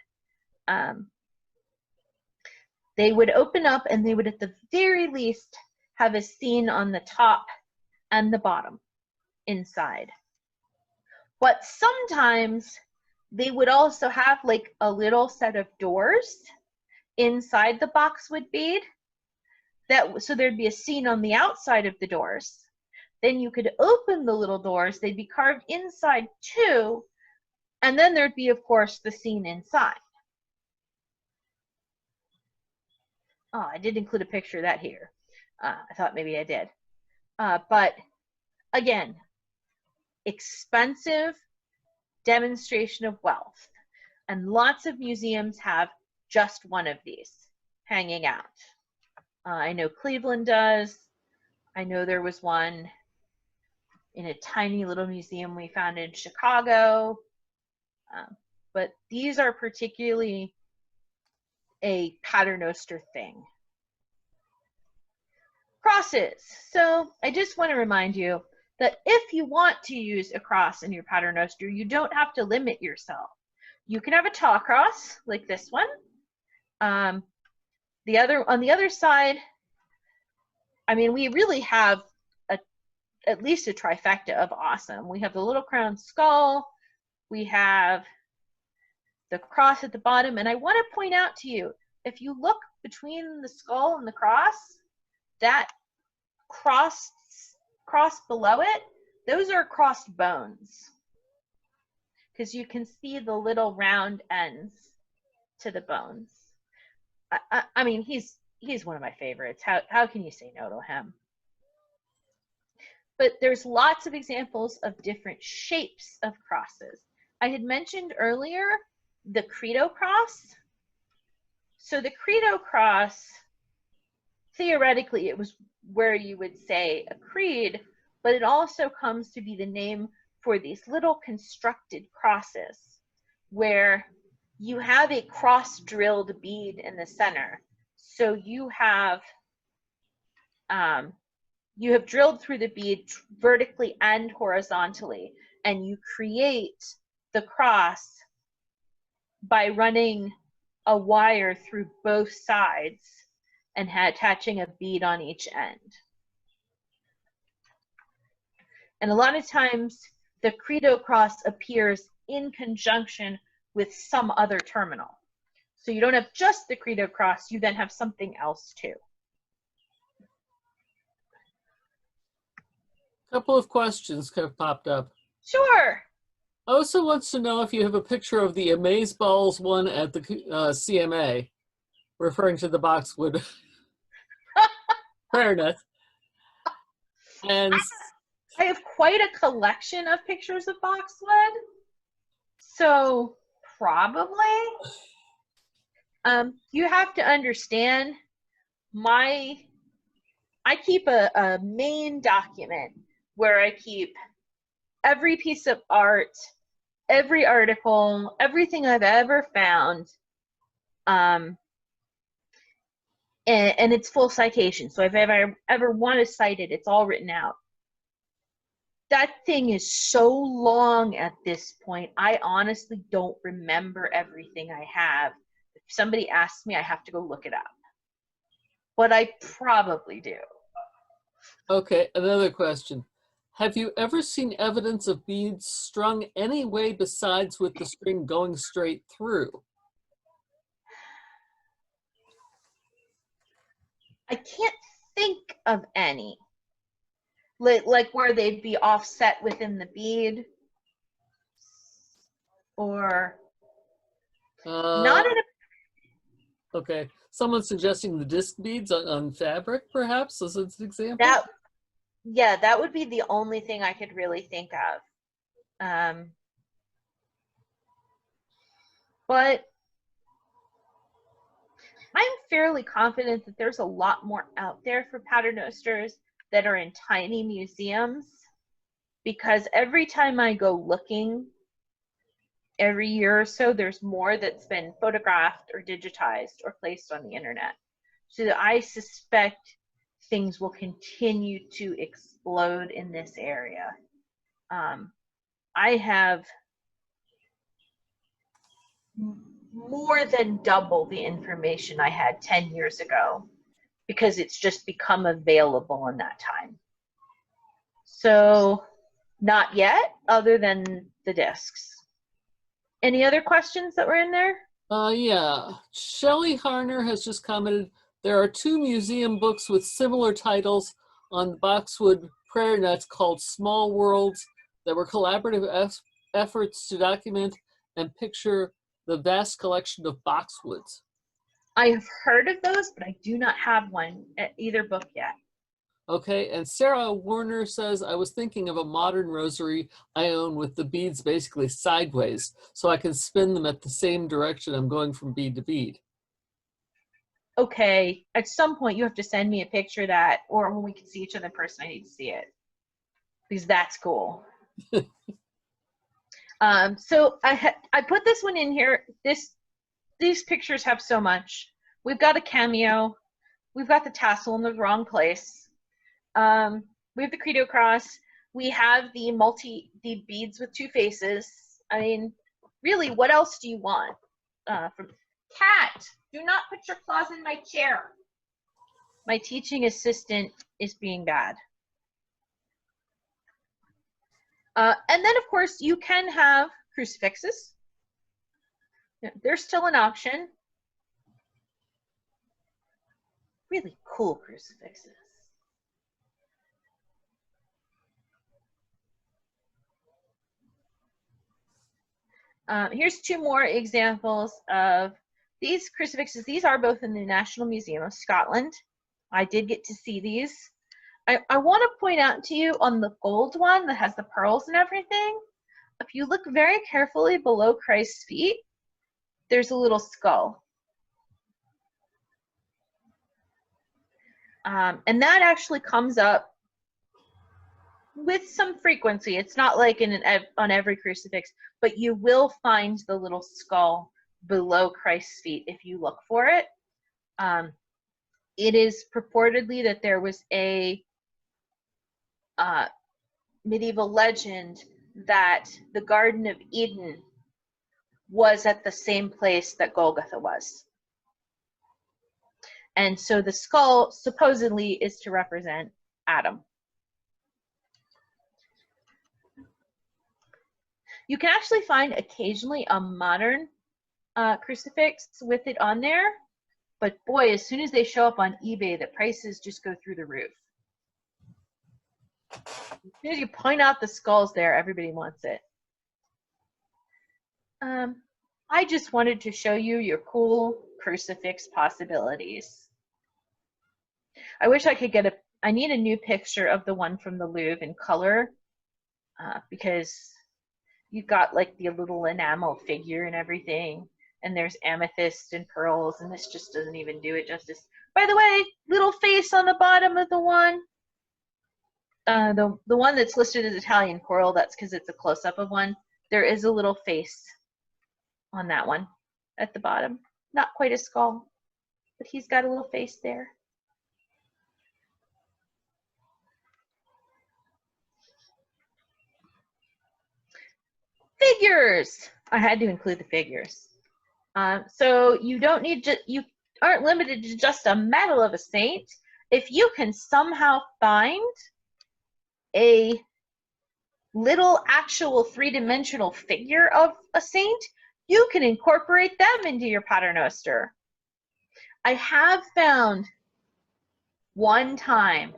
They would open up, and they would at the very least have a scene on the top and the bottom inside. But sometimes they would also have like a little set of doors inside the boxwood bead, so there'd be a scene on the outside of the doors. Then you could open the little doors, they'd be carved inside too, and then there'd be, of course, the scene inside. Oh, I did include a picture of that here. I thought maybe I did. But again, expensive demonstration of wealth. And lots of museums have just one of these hanging out. I know Cleveland does. I know there was one in a tiny little museum we found in Chicago. But these are particularly a paternoster thing. Crosses. So I just want to remind you that if you want to use a cross in your paternoster, you don't have to limit yourself. You can have a tall cross like this one. On the other side, I mean, we really have at least a trifecta of awesome. We have the little crown skull, we have the cross at the bottom, and I want to point out to you, if you look between the skull and the cross, that cross below it, those are crossed bones, because you can see the little round ends to the bones. I mean, he's one of my favorites. How can you say no to him? But there's lots of examples of different shapes of crosses. I had mentioned earlier the Credo Cross. So the Credo Cross, theoretically, it was where you would say a creed, but it also comes to be the name for these little constructed crosses where you have a cross-drilled bead in the center. So you have drilled through the bead vertically and horizontally, and you create the cross by running a wire through both sides and attaching a bead on each end. And a lot of times the Credo Cross appears in conjunction with some other terminal. So you don't have just the Credo Cross, you then have something else too. A couple of questions have popped up. Sure. Osa wants to know if you have a picture of the Amazeballs one at the CMA, referring to the boxwood prayer net. And I have quite a collection of pictures of boxwood, so probably. You have to understand, I keep a main document where I keep every piece of art, every article, everything I've ever found, and it's full citation. So if I ever want to cite it, it's all written out. That thing is so long at this point, I honestly don't remember everything I have. If somebody asks me, I have to go look it up. But I probably do. okay, another question. Have you ever seen evidence of beads strung any way besides with the string going straight through? I can't think of any. Like where they'd be offset within the bead, or not in a. Okay, someone's suggesting the disc beads on fabric, perhaps, as an example? That would be the only thing I could really think of. But I'm fairly confident that there's a lot more out there for paternosters that are in tiny museums, because every time I go looking, every year or so, there's more that's been photographed or digitized or placed on the internet. So I suspect things will continue to explode in this area. I have more than double the information I had 10 years ago because it's just become available in that time. So not yet, other than the discs. Any other questions that were in there? Yeah. Shelley Harner has just commented, there are 2 museum books with similar titles on boxwood prayer nets called Small Worlds that were collaborative efforts to document and picture the vast collection of boxwoods. I have heard of those, but I do not have one at either book yet. Okay, and Sarah Warner says, I was thinking of a modern rosary I own with the beads basically sideways, so I can spin them at the same direction I'm going from bead to bead. Okay, at some point you have to send me a picture of that, or when we can see each other in person, I need to see it, because that's cool. So I put this one in here. These pictures have so much. We've got a cameo. We've got the tassel in the wrong place. We have the Credo Cross. We have the beads with two faces. I mean, really, what else do you want? From Cat, do not put your claws in my chair. My teaching assistant is being bad. And then, of course, you can have crucifixes. They're still an option. Really cool crucifixes. Here's two more examples of these crucifixes. These are both in the National Museum of Scotland. I did get to see these. I want to point out to you on the gold one that has the pearls and everything, if you look very carefully below Christ's feet, there's a little skull. And that actually comes up with some frequency. It's not like on every crucifix, but you will find the little skull below Christ's feet if you look for it. It is purportedly that there was a medieval legend that the Garden of Eden was at the same place that Golgotha was. And so the skull supposedly is to represent Adam. You can actually find occasionally a modern crucifix with it on there, but boy, as soon as they show up on eBay, the prices just go through the roof. As soon as you point out the skulls there, everybody wants it. I just wanted to show you your cool crucifix possibilities. I wish I could get I need a new picture of the one from the Louvre in color, because you've got like the little enamel figure and everything, and there's amethyst and pearls, and this just doesn't even do it justice. By the way, little face on the bottom of the one. The one that's listed as Italian coral, that's because it's a close-up of one. There is a little face on that one at the bottom. Not quite a skull, but he's got a little face there. Figures! I had to include the figures. So you don't need to, you aren't limited to just a medal of a saint. If you can somehow find a little actual three-dimensional figure of a saint, you can incorporate them into your paternoster. I have found one time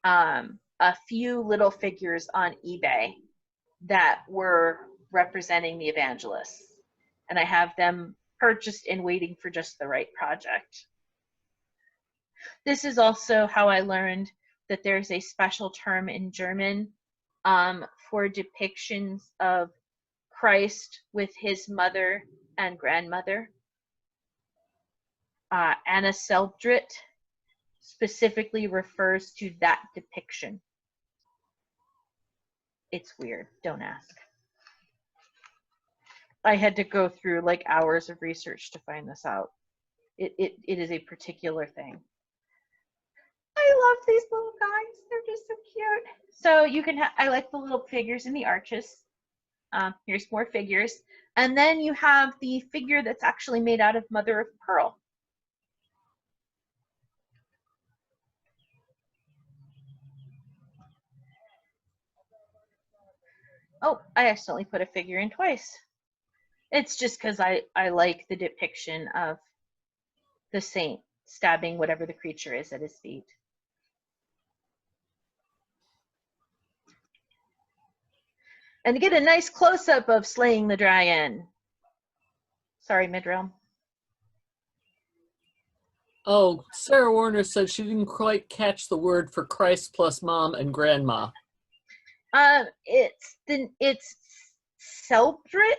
a few little figures on eBay that were representing the evangelists, and I have them purchased and waiting for just the right project. This is also how I learned that there's a special term in German for depictions of Christ with his mother and grandmother. Anselmdrit specifically refers to that depiction. It's weird, don't ask. I had to go through like hours of research to find this out. It is a particular thing. I love these little guys. They're just so cute. So you can I like the little figures in the arches. Here's more figures. And then you have the figure that's actually made out of mother of pearl. Oh, I accidentally put a figure in twice. It's just because I like the depiction of the saint stabbing whatever the creature is at his feet. And to get a nice close-up of slaying the dragon. Sorry, Midrealm. Oh, Sarah Warner said she didn't quite catch the word for Christ plus mom and grandma. It's Selbdrit.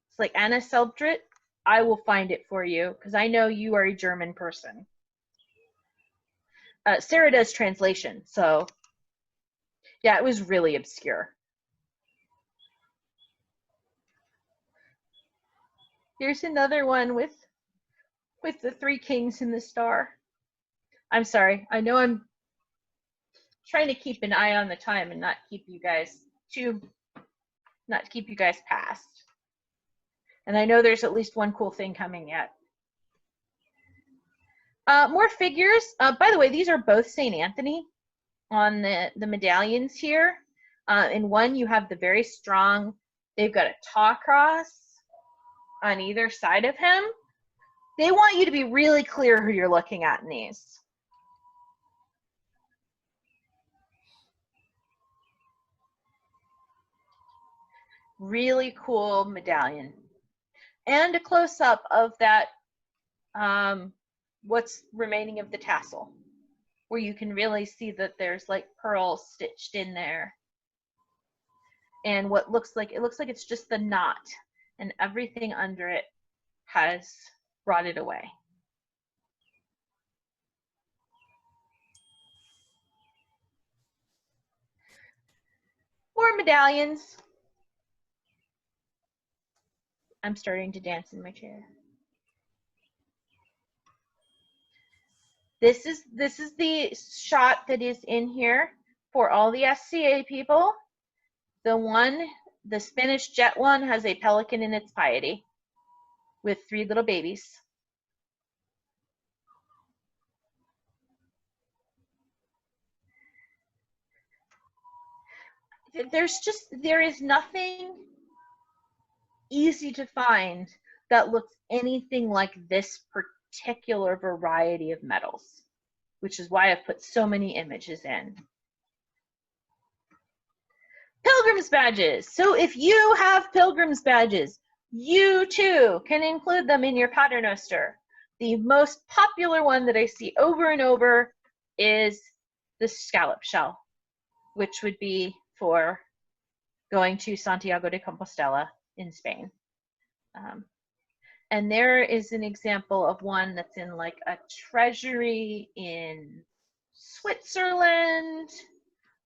It's like Anna Selbdrit. I will find it for you because I know you are a German person. Sarah does translation, so yeah, it was really obscure. Here's another one with the three kings in the star. I'm sorry. I know I'm trying to keep an eye on the time and not keep you guys past. And I know there's at least one cool thing coming yet. More figures. By the way, these are both St. Anthony on the medallions here. In one, you have the very strong, they've got a taw cross on either side of him. They want you to be really clear who you're looking at in these. Really cool medallion. And a close-up of that, what's remaining of the tassel, where you can really see that there's like pearls stitched in there. And what looks like, it looks like it's just the knot, and everything under it has rotted away. More medallions. I'm starting to dance in my chair. This is the shot that is in here for all the SCA people. The Spanish jet one has a pelican in its piety with 3 little babies. There is nothing easy to find that looks anything like this particular variety of metals, which is why I've put so many images in. Pilgrim's badges. So if you have Pilgrim's badges, you too can include them in your paternoster. The most popular one that I see over and over is the Scallop Shell, which would be for going to Santiago de Compostela in Spain. And there is an example of one that's in like a treasury in Switzerland.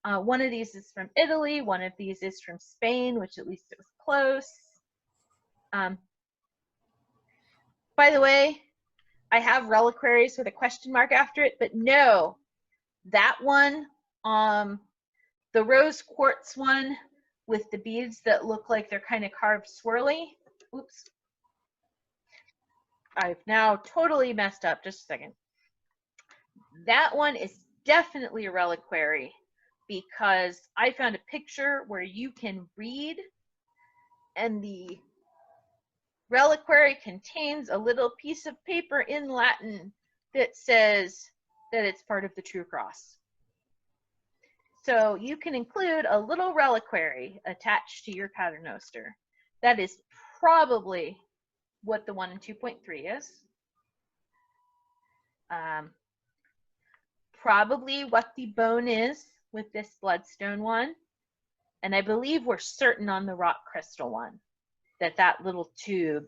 One of these is from Italy. One of these is from Spain, which at least it was close. By the way, I have reliquaries with a question mark after it, but no, that one, the rose quartz one with the beads that look like they're kind of carved swirly. Oops. I've now totally messed up. Just a second. That one is definitely a reliquary because I found a picture where you can read, and the reliquary contains a little piece of paper in Latin that says that it's part of the true cross. So you can include a little reliquary attached to your paternoster. That is probably what the 1 and 2.3 is. Probably what the bone is with this bloodstone one. And I believe we're certain on the rock crystal one that that little tube,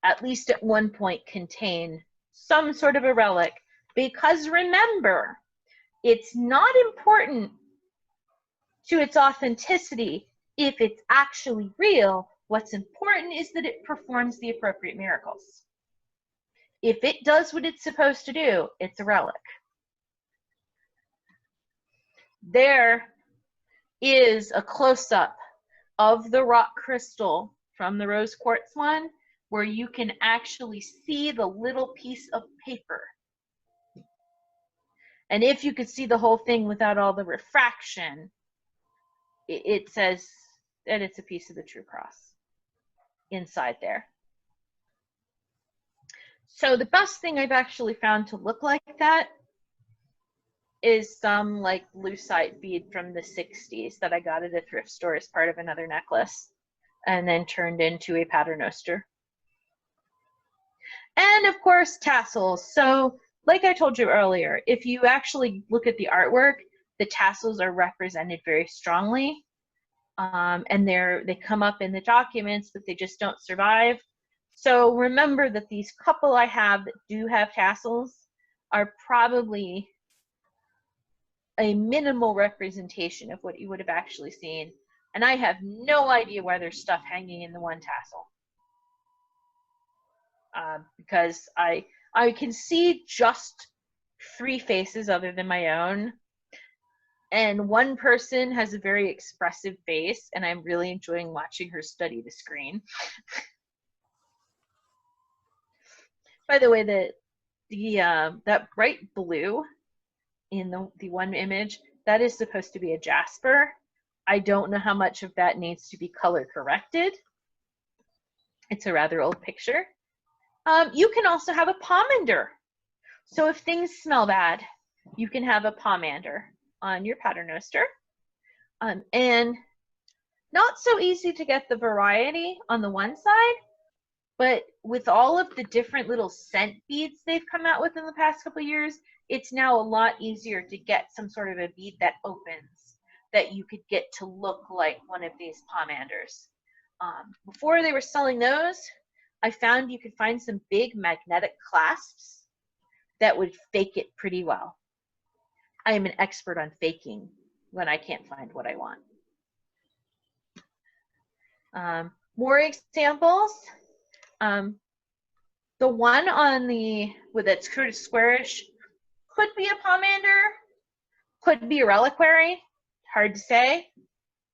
at least at one point, contained some sort of a relic. Because remember, it's not important to its authenticity if it's actually real. What's important is that it performs the appropriate miracles. If it does what it's supposed to do, it's a relic. There is a close-up of the rock crystal from the rose quartz one where you can actually see the little piece of paper. And if you could see the whole thing without all the refraction, it says that it's a piece of the true cross inside there. So the best thing I've actually found to look like that is some like lucite bead from the 60s that I got at a thrift store as part of another necklace and then turned into a paternoster. And of course, tassels. So like I told you earlier, if you actually look at the artwork, the tassels are represented very strongly. And they come up in the documents, but they just don't survive. So remember that these couple I have that do have tassels are probably a minimal representation of what you would have actually seen. And I have no idea why there's stuff hanging in the one tassel. Because I can see just 3 faces other than my own. And one person has a very expressive face, and I'm really enjoying watching her study the screen. By the way, that bright blue in the one image, that is supposed to be a jasper. I don't know how much of that needs to be color corrected. It's a rather old picture. You can also have a pomander. So if things smell bad, you can have a pomander on your paternoster. And not so easy to get the variety on the one side, but with all of the different little scent beads they've come out with in the past couple of years, it's now a lot easier to get some sort of a bead that opens, that you could get to look like one of these pomanders. Before they were selling those, I found you could find some big magnetic clasps that would fake it pretty well. I am an expert on faking when I can't find what I want. More examples. The one on with its crude squarish could be a pomander, could be a reliquary, hard to say.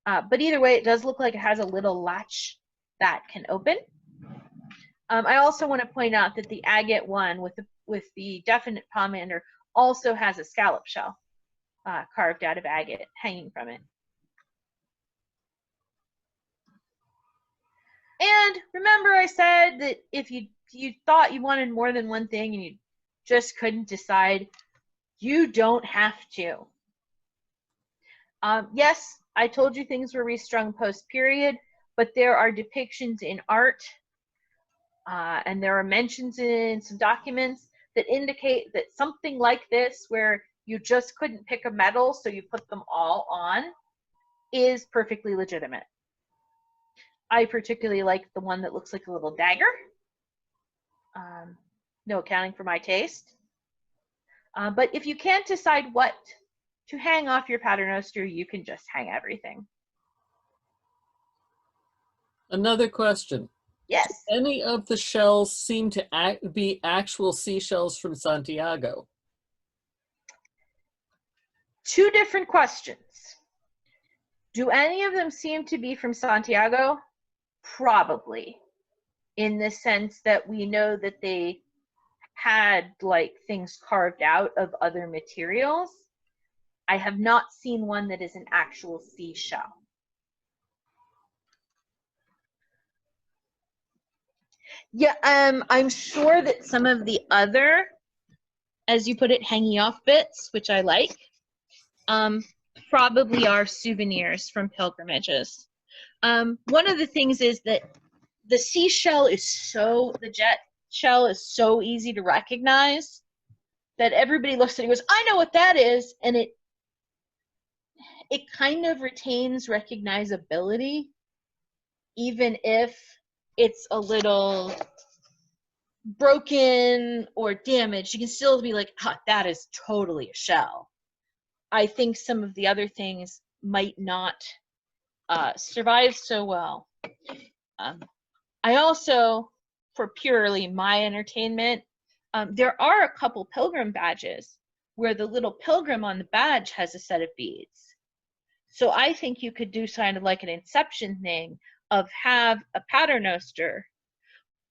But either way, it does look like it has a little latch that can open. I also want to point out that the agate one with the definite pomander also has a scallop shell carved out of agate hanging from it. And remember I said that if you thought you wanted more than one thing and you just couldn't decide, you don't have to. Yes, I told you things were restrung post-period, but there are depictions in art and there are mentions in some documents that indicate that something like this, where you just couldn't pick a metal so you put them all on, is perfectly legitimate. I particularly like the one that looks like a little dagger. No accounting for my taste. But if you can't decide what to hang off your paternoster, you can just hang everything. Another question. Yes. Do any of the shells seem to be actual seashells from Santiago? 2 different questions. Do any of them seem to be from Santiago? Probably, in the sense that we know that they had like things carved out of other materials. I have not seen one that is an actual seashell. Yeah, I'm sure that some of the other, as you put it, hanging off bits, which I like, probably are souvenirs from pilgrimages. One of the things is that the seashell is the jet shell is so easy to recognize that everybody looks at it and goes, I know what that is, and it kind of retains recognizability, even if it's a little broken or damaged. You can still be like, that is totally a shell. I think some of the other things might not survive so well. I also, for purely my entertainment, there are a couple Pilgrim badges where the little pilgrim on the badge has a set of beads. So I think you could do kind of like an Inception thing of have a paternoster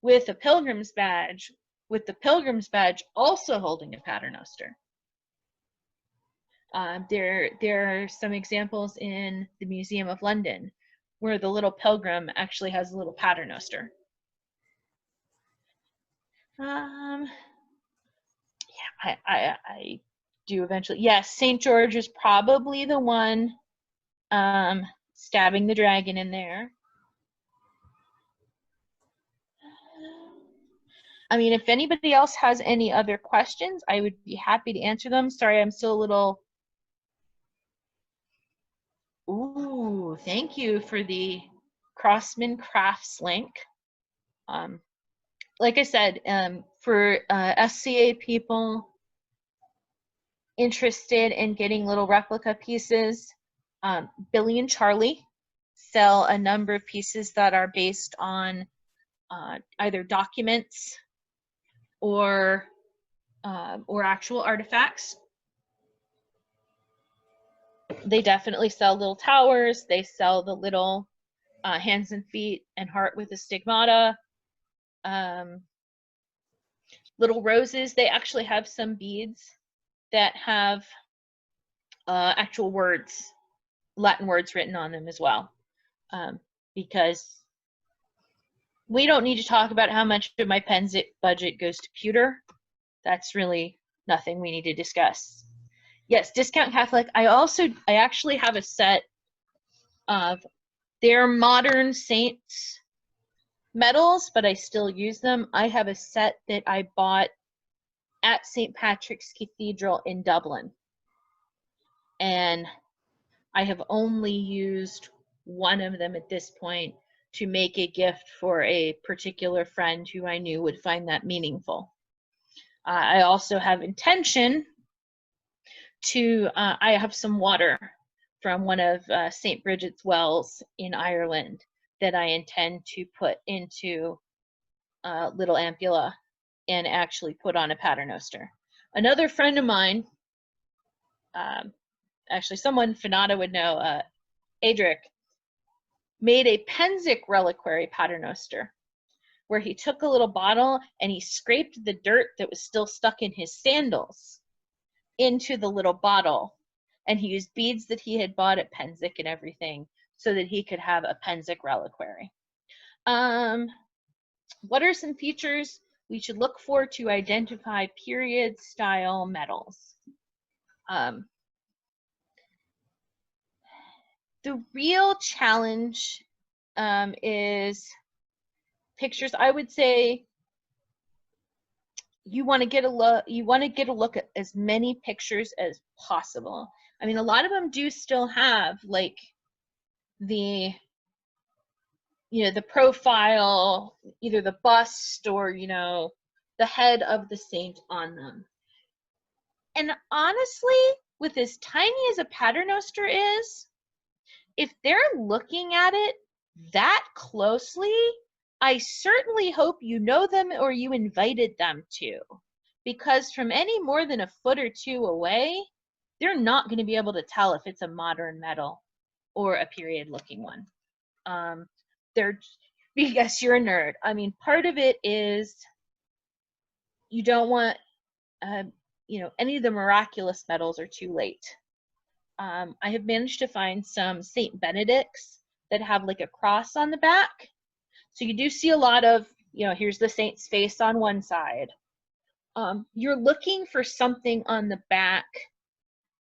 with a pilgrim's badge, with the pilgrim's badge also holding a paternoster. There are some examples in the Museum of London where the little pilgrim actually has a little paternoster. Yeah, I do eventually. Yes, St. George is probably the one stabbing the dragon in there. I mean, if anybody else has any other questions, I would be happy to answer them. Sorry, I'm still a little... Ooh, thank you for the Crossman Crafts link. Like I said, for SCA people interested in getting little replica pieces, Billy and Charlie sell a number of pieces that are based on either documents or or actual artifacts. They definitely sell little towers. They sell the little hands and feet and heart with a stigmata. Little roses. They actually have some beads that have actual words, Latin words written on them as well. Because we don't need to talk about how much of my pen budget goes to pewter. That's really nothing we need to discuss. Yes, Discount Catholic. I actually have a set of their modern saints medals, but I still use them. I have a set that I bought at St. Patrick's Cathedral in Dublin. And I have only used one of them at this point to make a gift for a particular friend who I knew would find that meaningful. I also have intention to, I have some water from one of St. Bridget's wells in Ireland that I intend to put into a little ampulla and actually put on a paternoster. Another friend of mine, actually someone Finata would know, Adric, made a Penzic reliquary paternoster where he took a little bottle and he scraped the dirt that was still stuck in his sandals into the little bottle, and he used beads that he had bought at Penzic and everything so that he could have a Penzic reliquary. What are some features we should look for to identify period style medals? The real challenge is pictures. I would say you want to get a look at as many pictures as possible. I mean, a lot of them do still have like the profile, either the bust or the head of the saint on them. And honestly, with as tiny as a paternoster is, if they're looking at it that closely, I certainly hope you know them or you invited them to, because from any more than a foot or two away, they're not going to be able to tell if it's a modern medal or a period looking one. Yes, you're a nerd. I mean, part of it is you don't want, any of the miraculous medals are too late. I have managed to find some St. Benedict's that have like a cross on the back. So you do see a lot of, here's the saint's face on one side. You're looking for something on the back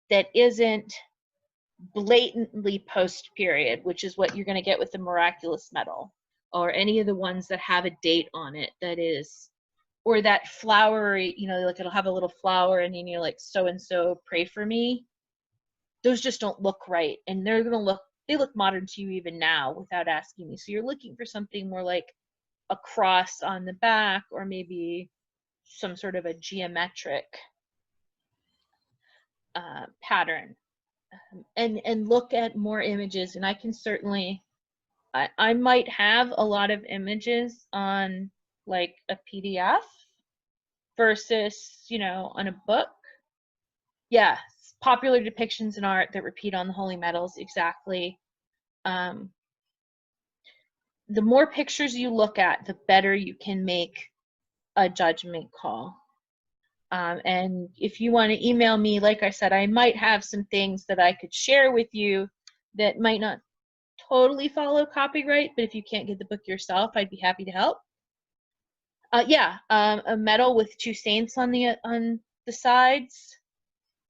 that isn't blatantly post-period, which is what you're going to get with the miraculous medal, or any of the ones that have a date on it that is, or that flowery, like it'll have a little flower and then you're like, so-and-so, pray for me. Those just don't look right. And they look modern to you even now without asking me. So you're looking for something more like a cross on the back, or maybe some sort of a geometric pattern. And look at more images. And I can certainly, I might have a lot of images on like a PDF versus, on a book. Yeah, popular depictions in art that repeat on the holy medals, exactly. The more pictures you look at, the better you can make a judgment call. And if you want to email me, like I said, I might have some things that I could share with you that might not totally follow copyright, but if you can't get the book yourself, I'd be happy to help. A medal with two saints on the sides.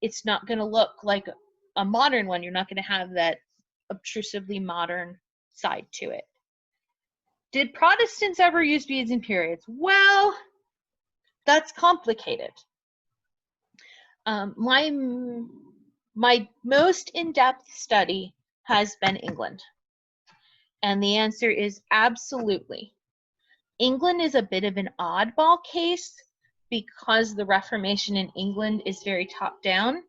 It's not going to look like a modern one. You're not going to have that obtrusively modern side to it. Did Protestants ever use beads in periods? Well, that's complicated. My most in-depth study has been England. And the answer is absolutely. England is a bit of an oddball case because the Reformation in England is very top-down,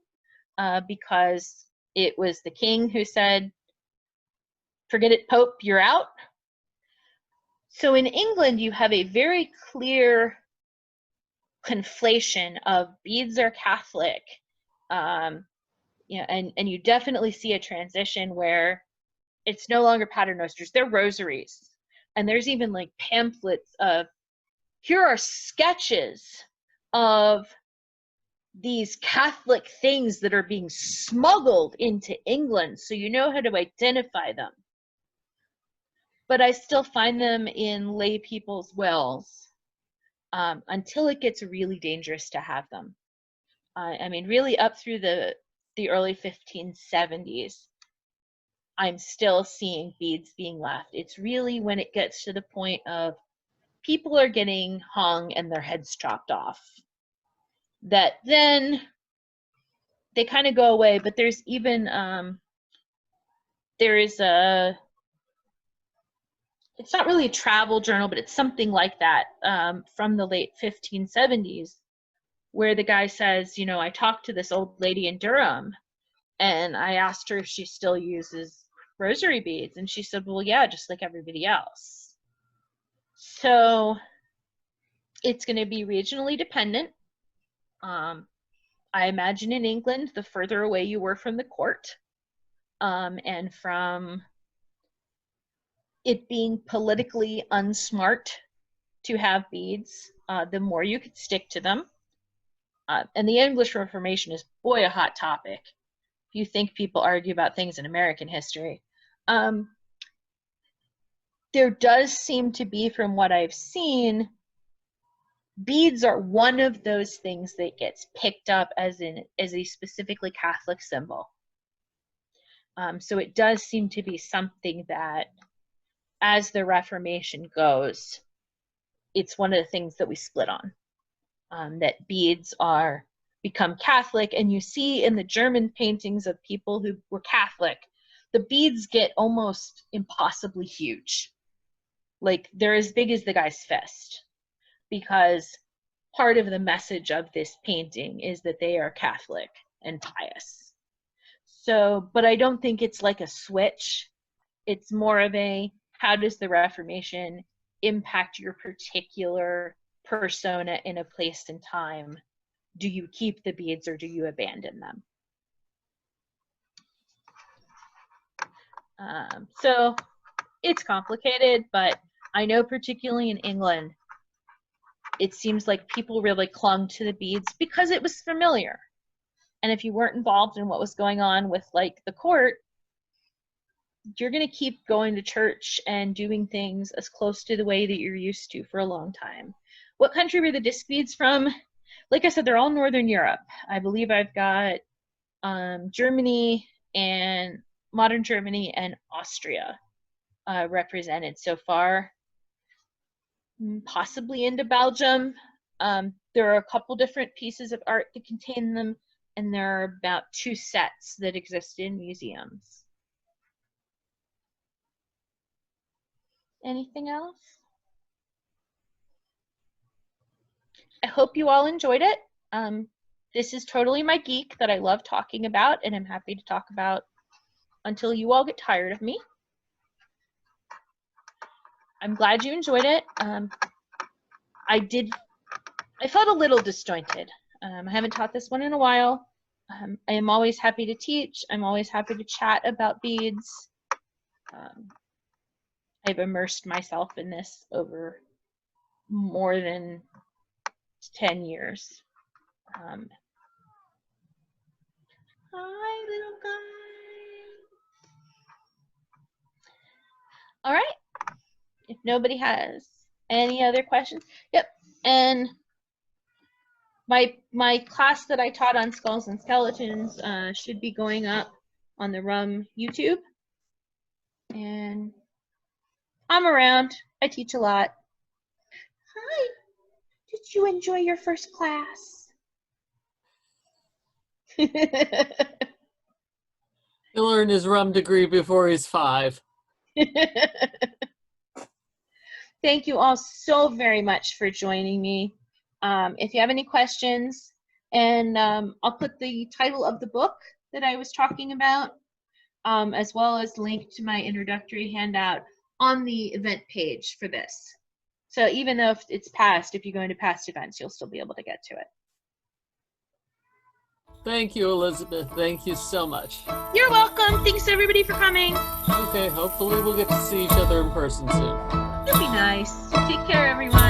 because it was the king who said, forget it, Pope, you're out. So in England, you have a very clear conflation of beads are Catholic. You know, and you definitely see a transition where it's no longer paternosters, they're rosaries. And there's even like pamphlets of, here are sketches of these Catholic things that are being smuggled into England, so you know how to identify them. But I still find them in lay people's wills until it gets really dangerous to have them. I mean, really up through the early 1570s, I'm still seeing beads being left. It's really when it gets to the point of people are getting hung and their heads chopped off that then they kind of go away. But there's even there is a, it's not really a travel journal, but it's something like that from the late 1570s, where the guy says, you know, I talked to this old lady in Durham and I asked her if she still uses rosary beads, and she said, well, yeah, just like everybody else. So it's going to be regionally dependent. I imagine in England, the further away you were from the court and from it being politically unsmart to have beads, the more you could stick to them. And the English Reformation is, boy, a hot topic. If you think people argue about things in American history. There does seem to be, from what I've seen, beads are one of those things that gets picked up as a specifically Catholic symbol. So it does seem to be something that, as the Reformation goes, it's one of the things that we split on. That beads are become Catholic, and you see in the German paintings of people who were Catholic, the beads get almost impossibly huge. Like they're as big as the guy's fist, because part of the message of this painting is that they are Catholic and pious. So, but I don't think it's like a switch. It's more of a, how does the Reformation impact your particular persona in a place and time? Do you keep the beads or do you abandon them? So it's complicated, but I know particularly in England, it seems like people really clung to the beads because it was familiar. And if you weren't involved in what was going on with like the court, you're going to keep going to church and doing things as close to the way that you're used to for a long time. What country were the disc beads from? Like I said, they're all Northern Europe. I believe I've got Germany and modern Germany and Austria represented so far. Possibly into Belgium. There are a couple different pieces of art that contain them, and there are about 2 sets that exist in museums. Anything else? I hope you all enjoyed it. This is totally my geek that I love talking about, and I'm happy to talk about until you all get tired of me. I'm glad you enjoyed it. I felt a little disjointed. I haven't taught this one in a while. I am always happy to teach. I'm always happy to chat about beads. I've immersed myself in this over more than 10 years. Hi, little guy. All right. If nobody has any other questions, yep. And my class that I taught on skulls and skeletons should be going up on the RUM YouTube. And I'm around. I teach a lot. Hi. Did you enjoy your first class? He'll earn his RUM degree before he's 5. Thank you all so very much for joining me. If you have any questions, and I'll put the title of the book that I was talking about, as well as link to my introductory handout on the event page for this. So even though if it's past, if you're going to past events, you'll still be able to get to it. Thank you, Elizabeth. Thank you so much. You're welcome. Thanks everybody for coming. Okay, hopefully we'll get to see each other in person soon. It'll be nice. Take care, everyone.